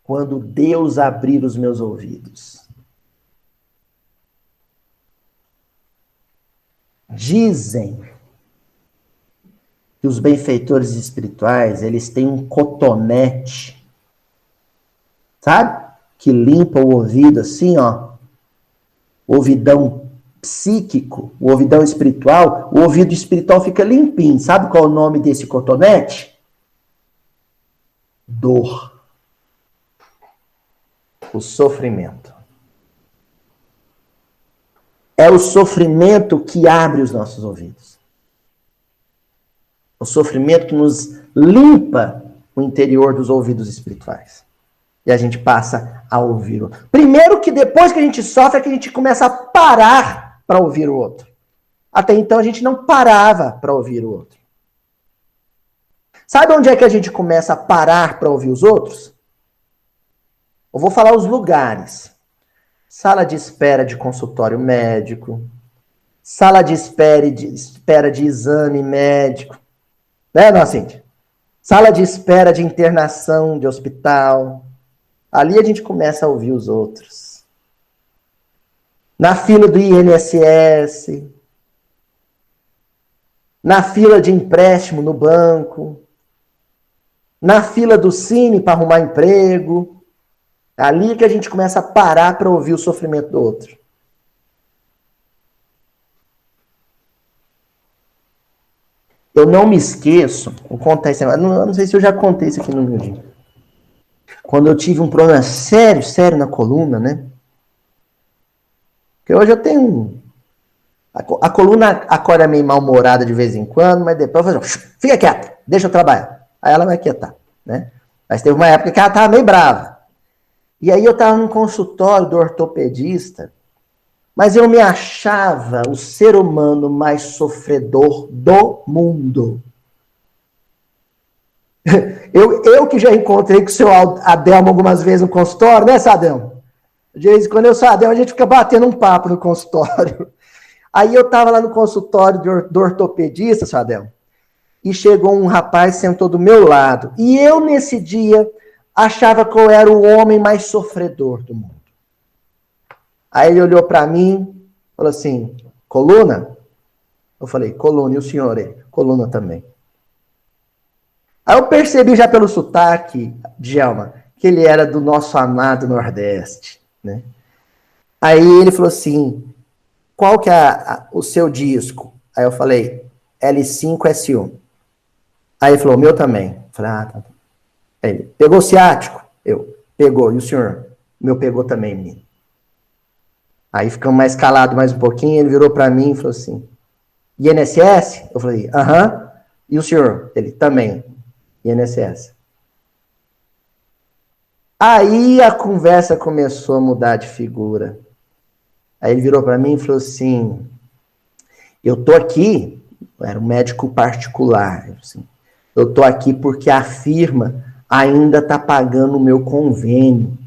Quando Deus abrir os meus ouvidos. Dizem que os benfeitores espirituais, eles têm um cotonete, sabe? Que limpa o ouvido assim, ó. O ouvidão psíquico, o ouvidão espiritual, o ouvido espiritual fica limpinho. Sabe qual é o nome desse cotonete? Dor. O sofrimento. É o sofrimento que abre os nossos ouvidos. O sofrimento que nos limpa o interior dos ouvidos espirituais. E a gente passa a ouvir o outro. Primeiro que depois que a gente sofre, é que a gente começa a parar para ouvir o outro. Até então a gente não parava para ouvir o outro. Sabe onde é que a gente começa a parar para ouvir os outros? Eu vou falar os lugares. Sala de espera de consultório médico. Sala de espera de exame médico. Né, dona Cíntia? Sala de espera de internação de hospital. Ali a gente começa a ouvir os outros. Na fila do INSS. Na fila de empréstimo no banco. Na fila do Cine para arrumar emprego. É ali que a gente começa a parar para ouvir o sofrimento do outro. Eu não me esqueço, vou contar isso, eu não sei se eu já contei isso aqui no meu dia. Quando eu tive um problema sério na coluna, né? Porque hoje eu tenho a coluna acorda meio mal-humorada de vez em quando, mas depois eu falo, fica quieta, deixa eu trabalhar. Aí ela vai quietar, né? Mas teve uma época que ela estava meio brava. E aí eu estava num consultório do ortopedista, mas eu me achava o ser humano mais sofredor do mundo. Eu que já encontrei com o seu Adelmo algumas vezes no consultório, né, Sadelmo? De vez em quando eu sou Adelmo, a gente fica batendo um papo no consultório. Aí eu estava lá no consultório do ortopedista, Sadelmo, e chegou um rapaz, sentou do meu lado. E eu, nesse dia, achava que eu era o homem mais sofredor do mundo. Aí ele olhou para mim, falou assim, coluna? Eu falei, coluna, e o senhor? Ele, coluna também. Aí eu percebi já pelo sotaque, Djalma, que ele era do nosso amado Nordeste, né? Aí ele falou assim, qual que é o seu disco? Aí eu falei, L5S1. Aí ele falou, meu também. Eu falei, tá. Aí ele, pegou ciático? Eu, Pegou. E o senhor? O meu pegou também, menino. Aí ficamos mais calados mais um pouquinho, ele virou para mim e falou assim, INSS? Eu falei, aham. E o senhor? Ele, também, INSS. Aí a conversa começou a mudar de figura. Aí ele virou para mim e falou assim, eu tô aqui, era um médico particular, assim, eu tô aqui porque a firma ainda tá pagando o meu convênio.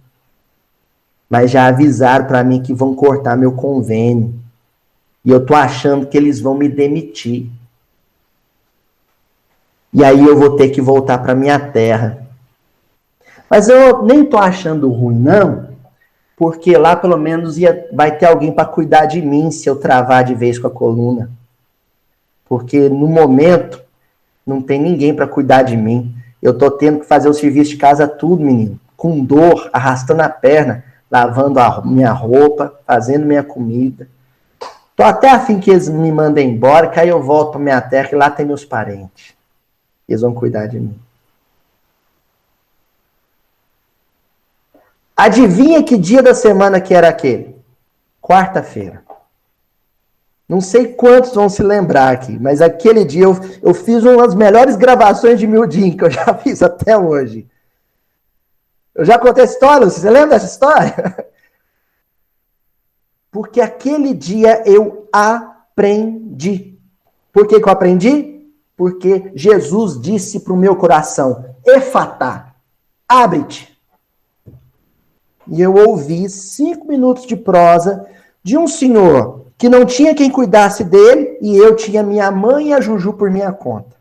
Mas já avisaram para mim que vão cortar meu convênio. E eu tô achando que eles vão me demitir. E aí eu vou ter que voltar para minha terra. Mas eu nem tô achando ruim, não, porque lá pelo menos vai ter alguém para cuidar de mim se eu travar de vez com a coluna. Porque no momento não tem ninguém para cuidar de mim. Eu tô tendo que fazer o serviço de casa tudo, menino. Com dor, arrastando a perna, lavando a minha roupa, fazendo minha comida. Tô até afim que eles me mandem embora, que aí eu volto para minha terra, que lá tem meus parentes. Eles vão cuidar de mim. Adivinha que dia da semana que era aquele? Quarta-feira. Não sei quantos vão se lembrar aqui, mas aquele dia eu fiz uma das melhores gravações de miudinho que eu já fiz até hoje. Eu já contei essa história, você lembra dessa história? Porque aquele dia eu aprendi. Por que eu aprendi? Porque Jesus disse para o meu coração, Efatá, abre-te. E eu ouvi 5 minutos de prosa de um senhor que não tinha quem cuidasse dele e eu tinha minha mãe e a Juju por minha conta.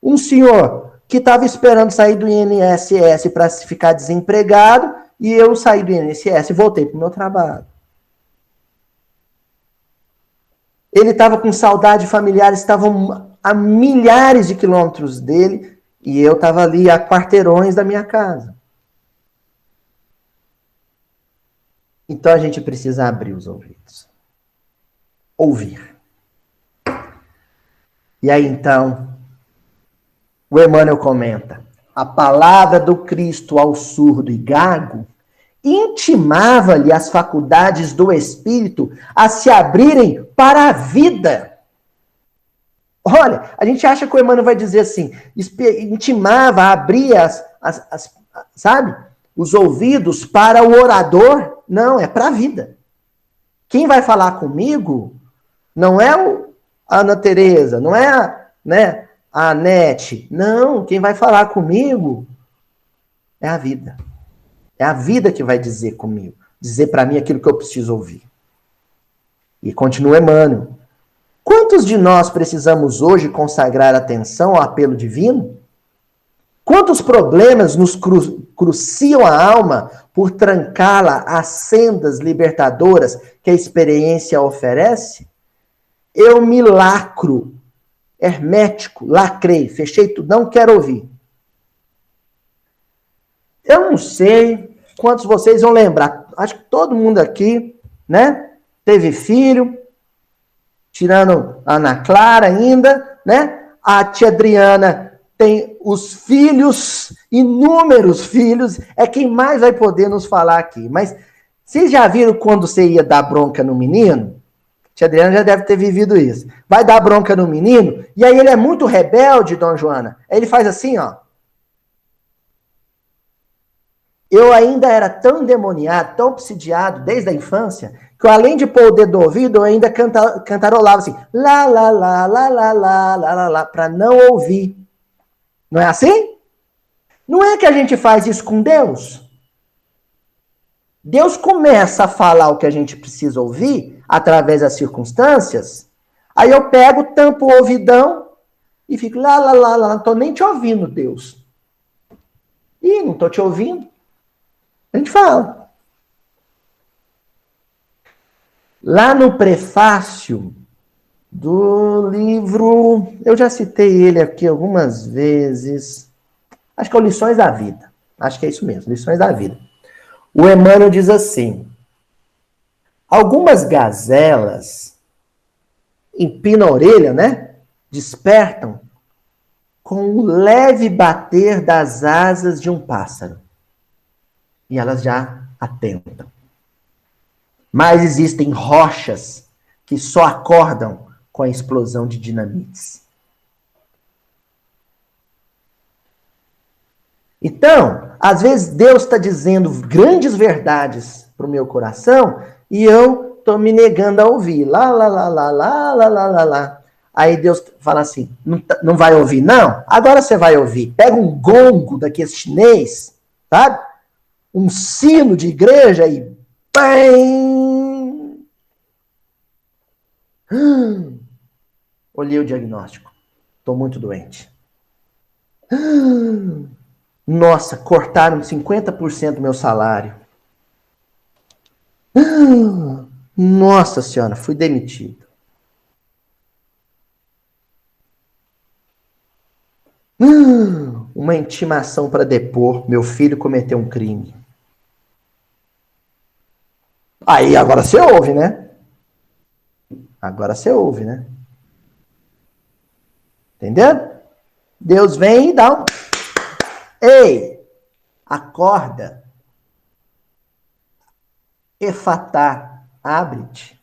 Um senhor que estava esperando sair do INSS para ficar desempregado e eu saí do INSS e voltei para o meu trabalho. Ele estava com saudade, familiares estavam a milhares de quilômetros dele e eu estava ali a quarteirões da minha casa. Então a gente precisa abrir os ouvidos. Ouvir. E aí então, o Emmanuel comenta, a palavra do Cristo ao surdo e gago intimava-lhe as faculdades do espírito a se abrirem para a vida. Olha, a gente acha que o Emmanuel vai dizer assim, intimava, abria sabe, os ouvidos para o orador. Não, é para a vida. Quem vai falar comigo não é a Ana Tereza, não é a Anete. Não, quem vai falar comigo é a vida. É a vida que vai dizer comigo, dizer para mim aquilo que eu preciso ouvir. E continua Emmanuel. Quantos de nós precisamos hoje consagrar atenção ao apelo divino? Quantos problemas nos cruciam a alma por trancá-la às sendas libertadoras que a experiência oferece? Eu me lacro, hermético, lacrei, fechei tudo, não quero ouvir. Eu não sei quantos vocês vão lembrar. Acho que todo mundo aqui, né? Teve filho, tirando a Ana Clara ainda, né? A tia Adriana tem os filhos, inúmeros filhos, é quem mais vai poder nos falar aqui. Mas vocês já viram quando você ia dar bronca no menino? A tia Adriana já deve ter vivido isso. Vai dar bronca no menino, e aí ele é muito rebelde, Dona Joana. Aí ele faz assim, ó. Eu ainda era tão endemoniado, tão obsidiado desde a infância, que eu, além de pôr o dedo no ouvido, eu ainda cantarolava assim, lá, lá, lá, lá, lá, lá, lá, lá, lá, para não ouvir. Não é assim? Não é que a gente faz isso com Deus? Deus começa a falar o que a gente precisa ouvir, através das circunstâncias, aí eu pego, tampo o ouvidão e fico lá, lá, lá, lá, não estou nem te ouvindo, Deus. Ih, não estou te ouvindo. A gente fala. Lá no prefácio do livro, eu já citei ele aqui algumas vezes, acho que é o Lições da Vida. Acho que é isso mesmo, Lições da Vida. O Emmanuel diz assim, algumas gazelas empinam a orelha, né? Despertam com o leve bater das asas de um pássaro. e elas já atentam. Mas existem rochas que só acordam com a explosão de dinamites. Então, às vezes Deus está dizendo grandes verdades para o meu coração e eu estou me negando a ouvir. Lá, lá, lá, lá, lá, lá, lá, lá, lá. Aí Deus fala assim, não vai ouvir, não? Agora você vai ouvir. Pega um gongo daquele chinês, sabe? Um sino de igreja e... Bam! Olhei o diagnóstico. Estou muito doente. Nossa, cortaram 50% do meu salário. Nossa senhora, fui demitido. Uma intimação para depor. Meu filho cometeu um crime. Aí agora você ouve, né? Agora você ouve, né? Entendeu? Deus vem e dá um... Ei, acorda. Efatá, abre-te.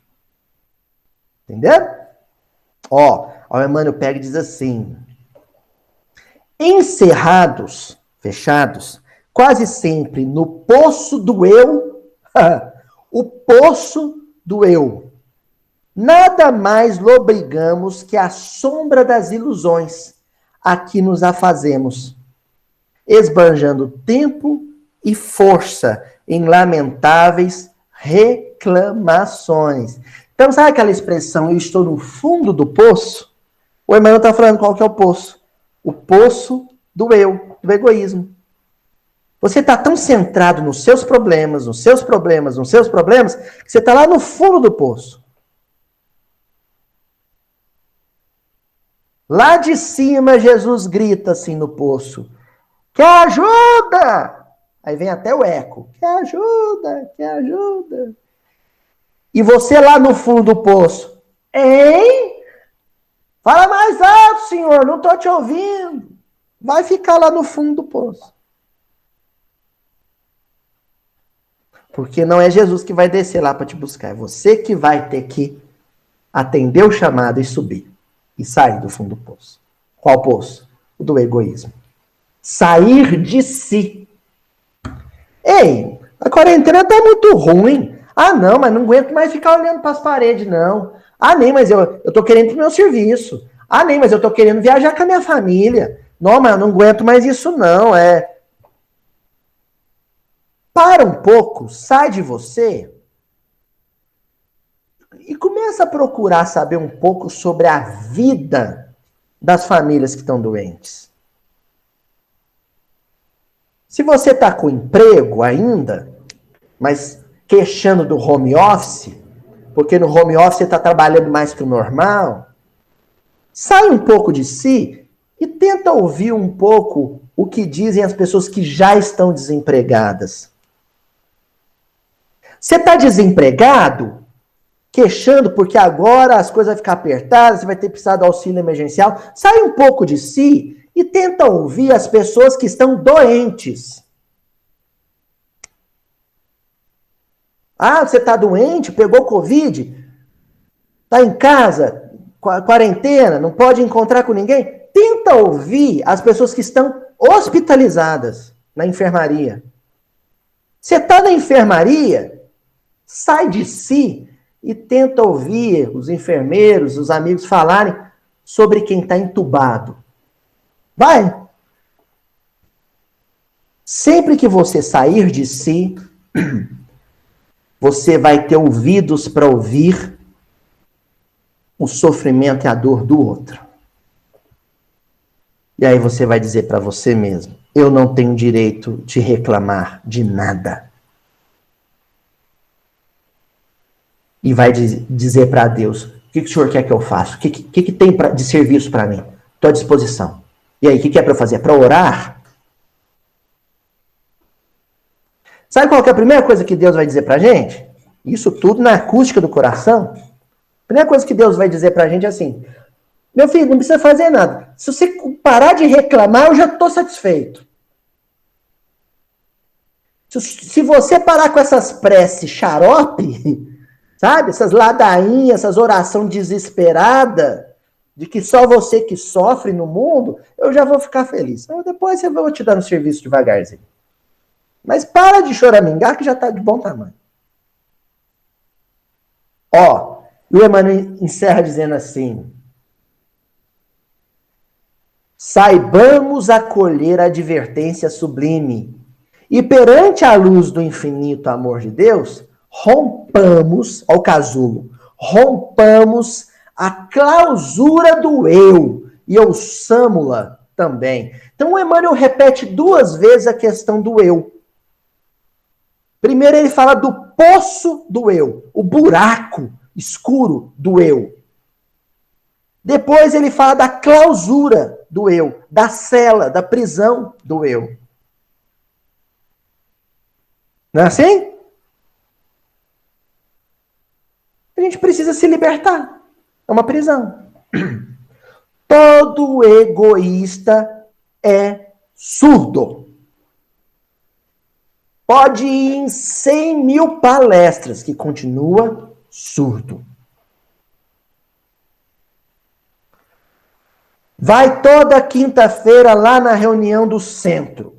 Entendeu? Ó, o Emmanuel pega e diz assim: encerrados, fechados, quase sempre no poço do eu, o poço do eu. Nada mais lobrigamos que a sombra das ilusões a que nos afazemos, esbanjando tempo e força em lamentáveis reclamações. Então, sabe aquela expressão, eu estou no fundo do poço? O Emmanuel está falando qual que é o poço? O poço do eu, do egoísmo. Você está tão centrado nos seus problemas, nos seus problemas, nos seus problemas, que você está lá no fundo do poço. Lá de cima, Jesus grita assim no poço: quer ajuda? Aí vem até o eco: quer ajuda? Quer ajuda? E você lá no fundo do poço: hein? Fala mais alto, senhor, não estou te ouvindo. Vai ficar lá no fundo do poço. Porque não é Jesus que vai descer lá para te buscar. É você que vai ter que atender o chamado e subir. E sair do fundo do poço. Qual poço? O do egoísmo. Sair de si. Ei, a quarentena tá muito ruim. Ah, não, mas não aguento mais ficar olhando para as paredes, não. Ah, nem, mas eu tô querendo pro meu serviço. Ah, nem, mas eu tô querendo viajar com a minha família. Não, mas eu não aguento mais isso, não. Para um pouco, sai de você e começa a procurar saber um pouco sobre a vida das famílias que estão doentes. Se você está com emprego ainda, mas queixando do home office, porque no home office você está trabalhando mais que o normal, sai um pouco de si e tenta ouvir um pouco o que dizem as pessoas que já estão desempregadas. Você está desempregado, queixando porque agora as coisas vão ficar apertadas, você vai ter precisado do auxílio emergencial. Sai um pouco de si e tenta ouvir as pessoas que estão doentes. Ah, você está doente, pegou Covid, está em casa, quarentena, não pode encontrar com ninguém. Tenta ouvir as pessoas que estão hospitalizadas na enfermaria. Você está na enfermaria, sai de si e tenta ouvir os enfermeiros, os amigos falarem sobre quem está entubado. Vai! Sempre que você sair de si, você vai ter ouvidos para ouvir o sofrimento e a dor do outro. E aí você vai dizer para você mesmo: eu não tenho direito de reclamar de nada. E vai dizer para Deus: o que o senhor quer que eu faça? O que tem de serviço para mim? Estou à disposição. E aí, o que é para eu fazer? É para orar? Sabe qual que é a primeira coisa que Deus vai dizer para a gente? Isso tudo na acústica do coração. A primeira coisa que Deus vai dizer para a gente é assim: meu filho, não precisa fazer nada. Se você parar de reclamar, eu já estou satisfeito. Se você parar com essas preces xarope, sabe? Essas ladainhas, essas orações desesperadas, de que só você que sofre no mundo, eu já vou ficar feliz. Então, depois eu vou te dar um serviço devagarzinho. Mas para de choramingar que já está de bom tamanho. Ó, e o Emmanuel encerra dizendo assim: saibamos acolher a advertência sublime e perante a luz do infinito amor de Deus, rompamos, ao casulo, rompamos a clausura do eu e ouçamo-la também. Então o Emmanuel repete 2 vezes a questão do eu. Primeiro ele fala do poço do eu, o buraco escuro do eu. Depois ele fala da clausura do eu, da cela, da prisão do eu. Não é assim? A gente precisa se libertar. É uma prisão. Todo egoísta é surdo. Pode ir em 100.000 palestras, que continua surdo. Vai toda quinta-feira lá na reunião do centro.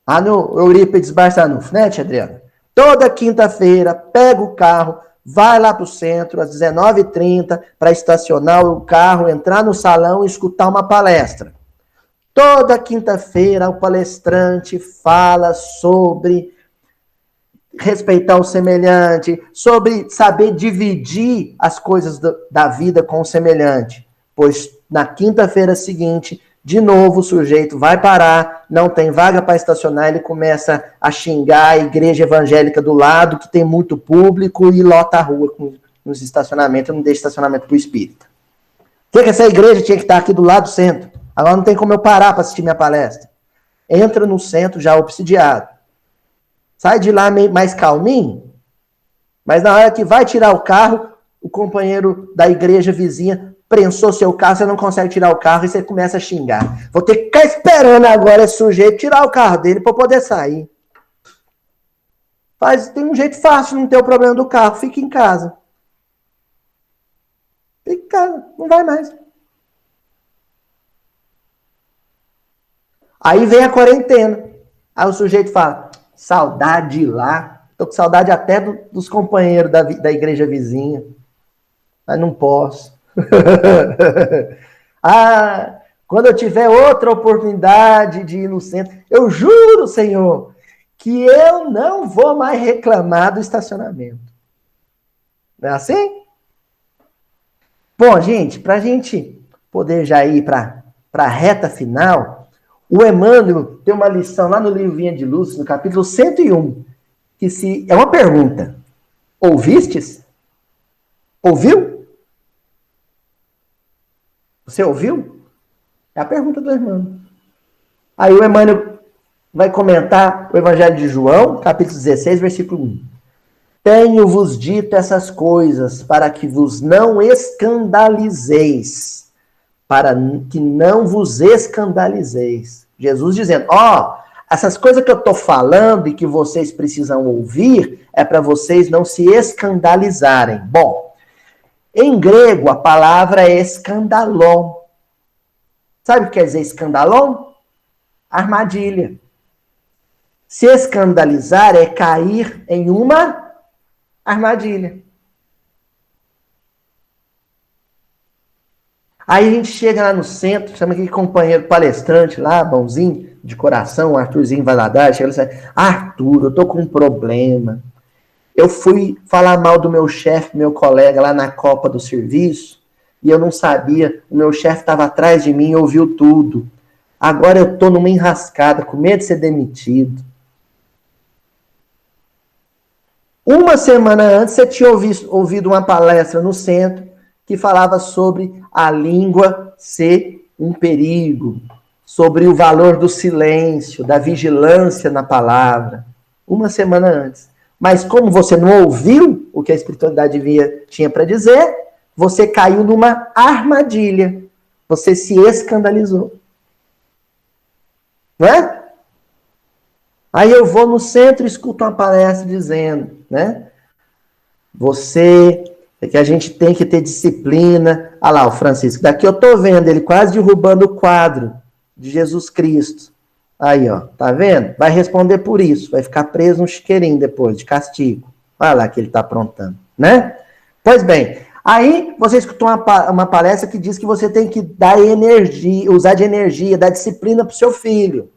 Lá no Eurípides Barçanufo, né, tia Adriana? Toda quinta-feira, pega o carro, vai lá para o centro, às 19h30, para estacionar o carro, entrar no salão e escutar uma palestra. Toda quinta-feira, o palestrante fala sobre respeitar o semelhante, sobre saber dividir as coisas da vida com o semelhante. Pois na quinta-feira seguinte, de novo o sujeito vai parar, não tem vaga para estacionar, ele começa a xingar a igreja evangélica do lado, que tem muito público, e lota a rua nos estacionamentos, não deixa estacionamento para o espírita. Por que essa igreja tinha que estar aqui do lado do centro? Agora não tem como eu parar para assistir minha palestra. Entra no centro já obsidiado. Sai de lá mais calminho, mas na hora que vai tirar o carro, o companheiro da igreja vizinha prensou seu carro, você não consegue tirar o carro e você começa a xingar. Vou ter que ficar esperando agora esse sujeito tirar o carro dele para poder sair. Tem um jeito fácil de não ter o problema do carro. Fica em casa. Fica em casa, não vai mais. Aí vem a quarentena. Aí o sujeito fala, saudade de ir lá. Tô com saudade até dos companheiros da igreja vizinha. Mas não posso. Quando eu tiver outra oportunidade de ir no centro, eu juro, Senhor, que eu não vou mais reclamar do estacionamento. Não é assim? Bom, gente, para a gente poder já ir para a reta final, o Emmanuel tem uma lição lá no livro Vinha de Luz, no capítulo 101, que é uma pergunta. Ouvistes? Ouviu? Você ouviu? É a pergunta do Emmanuel. Aí o Emmanuel vai comentar o Evangelho de João, capítulo 16, versículo 1. Tenho-vos dito essas coisas para que vos não escandalizeis, para que não vos escandalizeis. Jesus dizendo, essas coisas que eu estou falando e que vocês precisam ouvir é para vocês não se escandalizarem. Bom, em grego a palavra é escandalon. Sabe o que quer dizer escandalon? Armadilha. Se escandalizar é cair em uma armadilha. Aí a gente chega lá no centro, chama aquele companheiro palestrante lá, bonzinho, de coração, o Arthurzinho Valadares, chega lá e diz, Arthur, eu tô com um problema. Eu fui falar mal do meu chefe, meu colega lá na copa do serviço, e eu não sabia, o meu chefe estava atrás de mim e ouviu tudo. Agora eu tô numa enrascada, com medo de ser demitido. Uma semana antes, você tinha ouvido uma palestra no centro que falava sobre a língua ser um perigo, sobre o valor do silêncio, da vigilância na palavra. Uma semana antes. Mas como você não ouviu o que a espiritualidade tinha para dizer, você caiu numa armadilha. Você se escandalizou. Não é? Aí eu vou no centro e escuto uma palestra dizendo, né? Que a gente tem que ter disciplina. Ah lá, o Francisco, daqui eu tô vendo ele quase derrubando o quadro de Jesus Cristo. Aí, ó, tá vendo? Vai responder por isso, vai ficar preso no chiqueirinho depois, de castigo. Olha lá que ele tá aprontando, né? Pois bem, aí você escutou uma palestra que diz que você tem que dar energia, usar de energia, dar disciplina pro seu filho.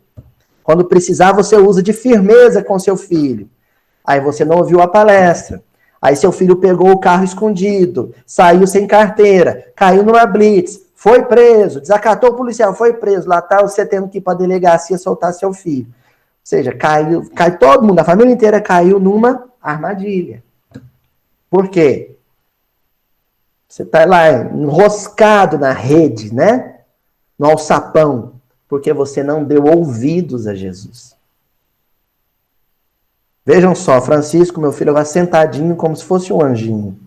Quando precisar, você usa de firmeza com seu filho. Aí você não ouviu a palestra. Aí seu filho pegou o carro escondido, saiu sem carteira, caiu numa blitz, foi preso, desacatou o policial, foi preso. Lá tá você tendo que ir para a delegacia soltar seu filho. Ou seja, cai todo mundo, a família inteira caiu numa armadilha. Por quê? Você está lá enroscado na rede, né? No alçapão, porque você não deu ouvidos a Jesus. Vejam só, Francisco, meu filho, vai sentadinho como se fosse um anjinho,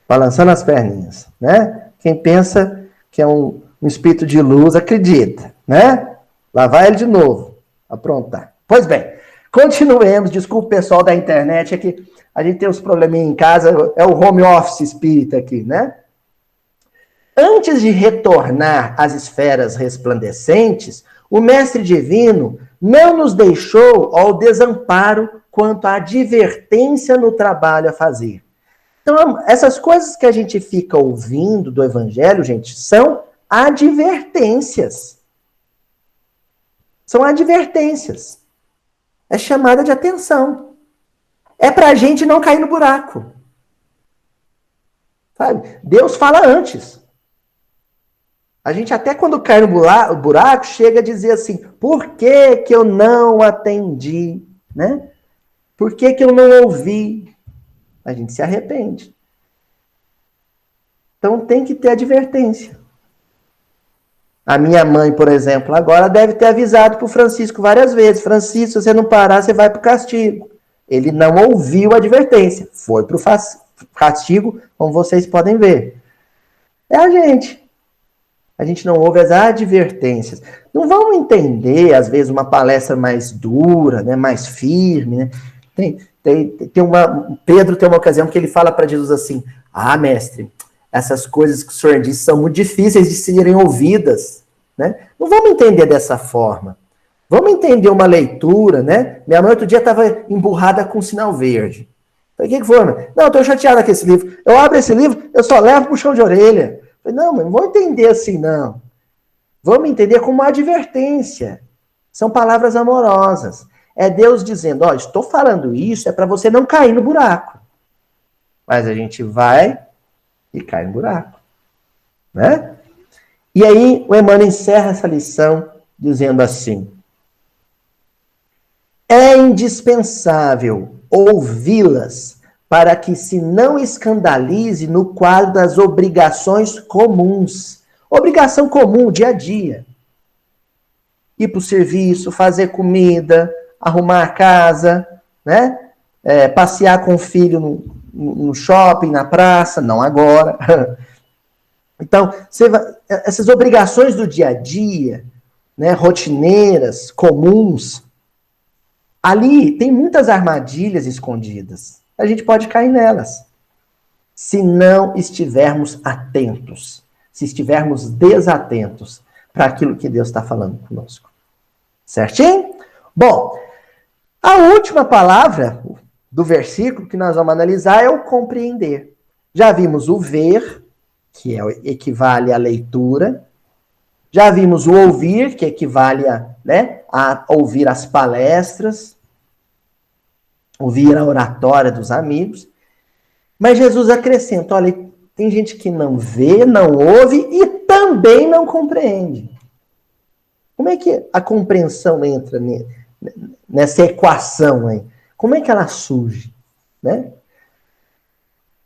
balançando as perninhas, né? Quem pensa que é um espírito de luz, acredita, né? Lá vai ele de novo, aprontar. Pois bem, continuemos, desculpa o pessoal da internet, é que a gente tem uns probleminhas em casa, é o home office espírita aqui, né? Antes de retornar às esferas resplandecentes, o Mestre Divino não nos deixou ao desamparo quanto à advertência no trabalho a fazer. Então, essas coisas que a gente fica ouvindo do Evangelho, gente, são advertências. São advertências. É chamada de atenção. É para a gente não cair no buraco. Sabe? Deus fala antes. A gente até quando cai no buraco, chega a dizer assim, por que que eu não atendi? Né? Por que que eu não ouvi? A gente se arrepende. Então tem que ter advertência. A minha mãe, por exemplo, agora deve ter avisado para o Francisco várias vezes. Francisco, se você não parar, você vai para o castigo. Ele não ouviu a advertência. Foi para o castigo, como vocês podem ver. É a gente. A gente não ouve as advertências. Não vamos entender, às vezes, uma palestra mais dura, né, mais firme. Né? Pedro tem uma ocasião que ele fala para Jesus assim, mestre, essas coisas que o senhor disse são muito difíceis de serem ouvidas. Né? Não vamos entender dessa forma. Vamos entender uma leitura, né? Minha mãe outro dia estava emburrada com um sinal verde. Falei, o que foi, mãe? Não, eu estou chateada com esse livro. Eu abro esse livro, eu só levo puxão de orelha. Falei, não, mãe, não vou entender assim, não. Vamos entender como uma advertência. São palavras amorosas. É Deus dizendo, ó, estou falando isso, é para você não cair no buraco. Mas a gente vai e cai no buraco. Né? E aí o Emmanuel encerra essa lição dizendo assim, é indispensável ouvi-las para que se não escandalize no quadro das obrigações comuns. Obrigação comum, dia a dia. Ir para o serviço, fazer comida, arrumar a casa, né? Passear com o filho no shopping, na praça, não agora. Então, essas obrigações do dia a dia, né, rotineiras, comuns, ali tem muitas armadilhas escondidas. A gente pode cair nelas. Se não estivermos atentos. Se estivermos desatentos para aquilo que Deus está falando conosco. Certinho? Bom, a última palavra do versículo que nós vamos analisar é o compreender. Já vimos o ver, que equivale à leitura. Já vimos o ouvir, que equivale a ouvir as palestras, ouvir a oratória dos amigos. Mas Jesus acrescenta, olha, tem gente que não vê, não ouve e também não compreende. Como é que a compreensão entra nessa equação aí? Como é que ela surge? Né?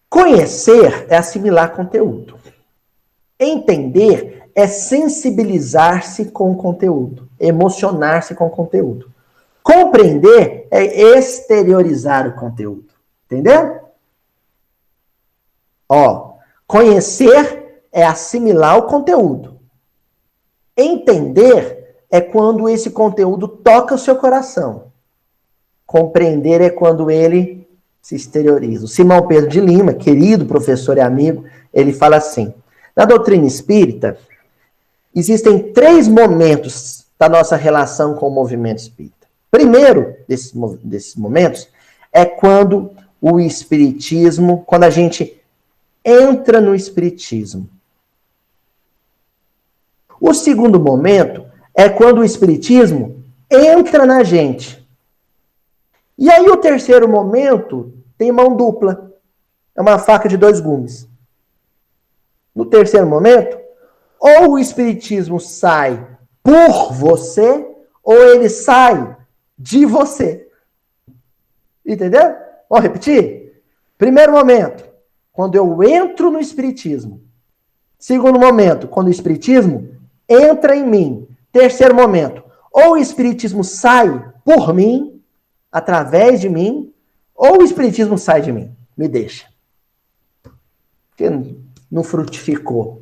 Conhecer é assimilar conteúdo. Entender é sensibilizar-se com o conteúdo, emocionar-se com o conteúdo. Compreender é exteriorizar o conteúdo. Entendeu? Ó, conhecer é assimilar o conteúdo. Entender é quando esse conteúdo toca o seu coração. Compreender é quando ele se exterioriza. O Simão Pedro de Lima, querido professor e amigo, ele fala assim: na doutrina espírita, existem 3 momentos da nossa relação com o movimento espírita. Primeiro desses momentos é quando o espiritismo, quando a gente entra no espiritismo. O segundo momento é quando o espiritismo entra na gente. E aí o terceiro momento tem mão dupla. É uma faca de 2 gumes. No terceiro momento, ou o espiritismo sai por você, ou ele sai de você. Entendeu? Vamos repetir? Primeiro momento, quando eu entro no espiritismo. Segundo momento, quando o espiritismo entra em mim. Terceiro momento, ou o espiritismo sai por mim, através de mim, ou o espiritismo sai de mim, me deixa. Porque não frutificou,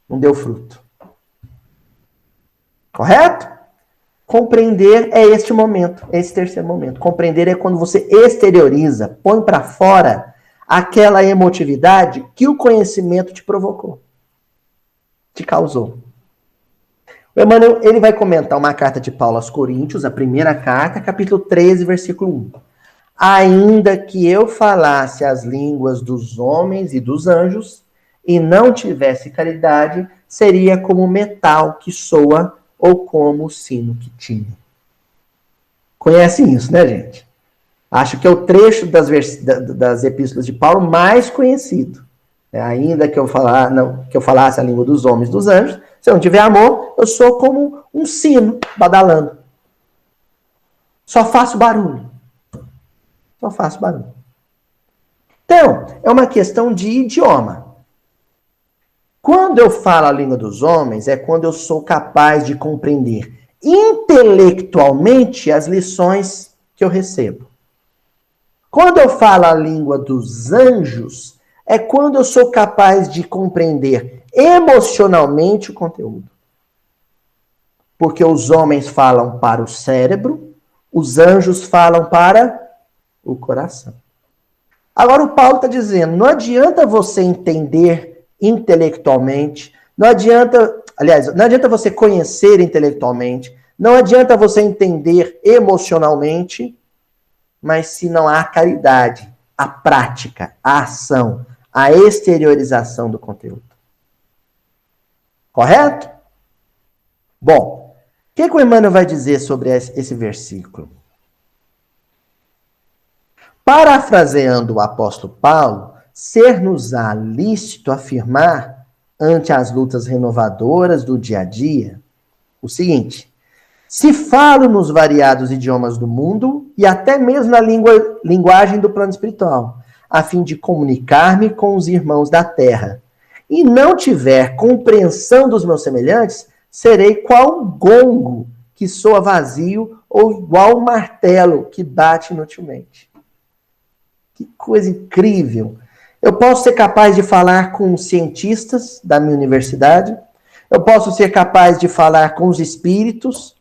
não deu fruto. Correto? Compreender é este momento, esse terceiro momento. Compreender é quando você exterioriza, põe para fora aquela emotividade que o conhecimento te provocou, te causou. O Emmanuel, ele vai comentar uma carta de Paulo aos Coríntios, a primeira carta, capítulo 13, versículo 1. Ainda que eu falasse as línguas dos homens e dos anjos, e não tivesse caridade, seria como metal que soa ou como o sino que tine. Conhecem isso, né, gente? Acho que é o trecho das epístolas de Paulo mais conhecido. Ainda que eu falasse a língua dos homens e dos anjos, se eu não tiver amor, eu sou como um sino badalando. Só faço barulho. Só faço barulho. Então, é uma questão de idioma. Quando eu falo a língua dos homens, é quando eu sou capaz de compreender intelectualmente as lições que eu recebo. Quando eu falo a língua dos anjos, é quando eu sou capaz de compreender emocionalmente o conteúdo. Porque os homens falam para o cérebro, os anjos falam para o coração. Agora o Paulo está dizendo, não adianta você entender intelectualmente, não adianta você conhecer intelectualmente, não adianta você entender emocionalmente, mas se não há caridade, a prática, a ação, a exteriorização do conteúdo. Correto? Bom, o que o Emmanuel vai dizer sobre esse versículo? Parafraseando o apóstolo Paulo, ser-nos-á lícito afirmar, ante as lutas renovadoras do dia a dia, o seguinte: se falo nos variados idiomas do mundo e até mesmo na linguagem do plano espiritual, a fim de comunicar-me com os irmãos da terra, e não tiver compreensão dos meus semelhantes, serei qual um gongo que soa vazio ou igual um martelo que bate inutilmente. Que coisa incrível! Eu posso ser capaz de falar com cientistas da minha universidade, eu posso ser capaz de falar com os espíritos,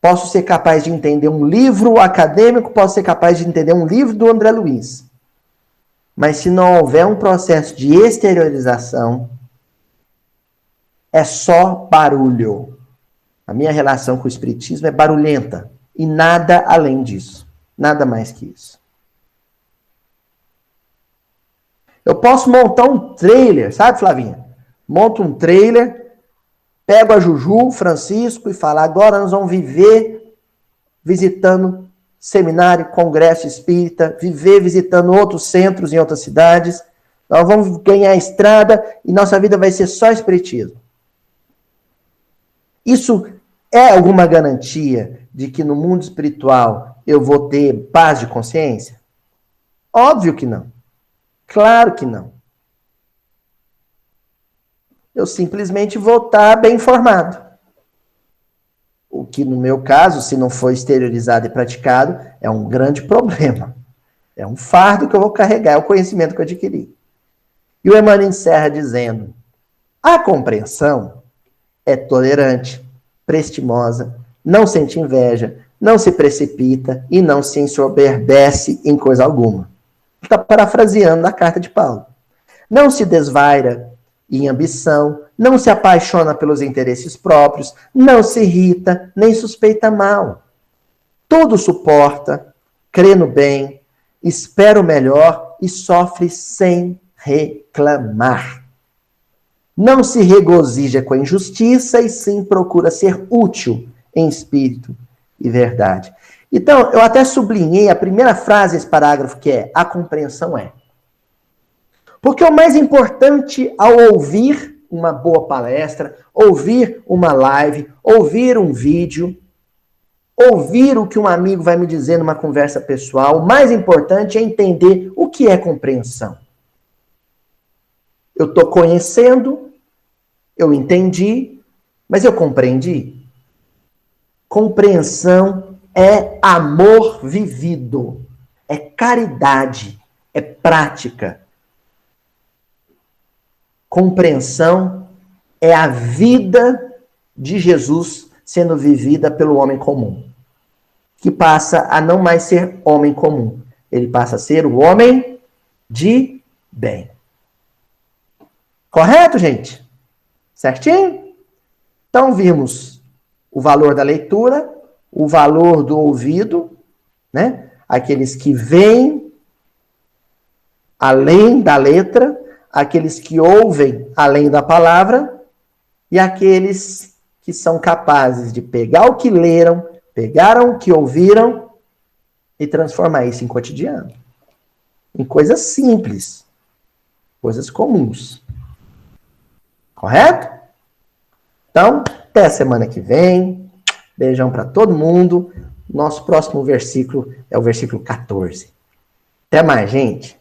posso ser capaz de entender um livro acadêmico, posso ser capaz de entender um livro do André Luiz. Mas se não houver um processo de exteriorização, é só barulho. A minha relação com o espiritismo é barulhenta. E nada além disso. Nada mais que isso. Eu posso montar um trailer, sabe, Flavinha? Monto um trailer, pego a Juju, Francisco e falo, agora nós vamos viver visitando seminário, congresso espírita, viver visitando outros centros em outras cidades. Nós vamos ganhar estrada e nossa vida vai ser só espiritismo. Isso é alguma garantia de que no mundo espiritual eu vou ter paz de consciência? Óbvio que não. Claro que não. Eu simplesmente vou estar bem informado. O que, no meu caso, se não for exteriorizado e praticado, é um grande problema. É um fardo que eu vou carregar, é o conhecimento que eu adquiri. E o Emmanuel encerra dizendo, a compreensão é tolerante, prestimosa, não sente inveja, não se precipita e não se ensoberbece em coisa alguma. Está parafraseando a carta de Paulo. Não se desvaira em ambição, não se apaixona pelos interesses próprios, não se irrita, nem suspeita mal. Tudo suporta, crê no bem, espera o melhor e sofre sem reclamar. Não se regozija com a injustiça e sim procura ser útil em espírito e verdade. Então, eu até sublinhei a primeira frase desse parágrafo, que é: a compreensão é. Porque o mais importante ao ouvir uma boa palestra, ouvir uma live, ouvir um vídeo, ouvir o que um amigo vai me dizer numa conversa pessoal, o mais importante é entender o que é compreensão. Eu estou conhecendo, eu entendi, mas eu compreendi. Compreensão é amor vivido, é caridade, é prática. Compreensão é a vida de Jesus sendo vivida pelo homem comum, que passa a não mais ser homem comum. Ele passa a ser o homem de bem. Correto, gente? Certinho? Então vimos o valor da leitura, o valor do ouvido, né? Aqueles que veem além da letra, aqueles que ouvem além da palavra e aqueles que são capazes de pegar o que leram, pegaram o que ouviram e transformar isso em cotidiano. Em coisas simples, coisas comuns. Correto? Então, até a semana que vem. Beijão para todo mundo. Nosso próximo versículo é o versículo 14. Até mais, gente.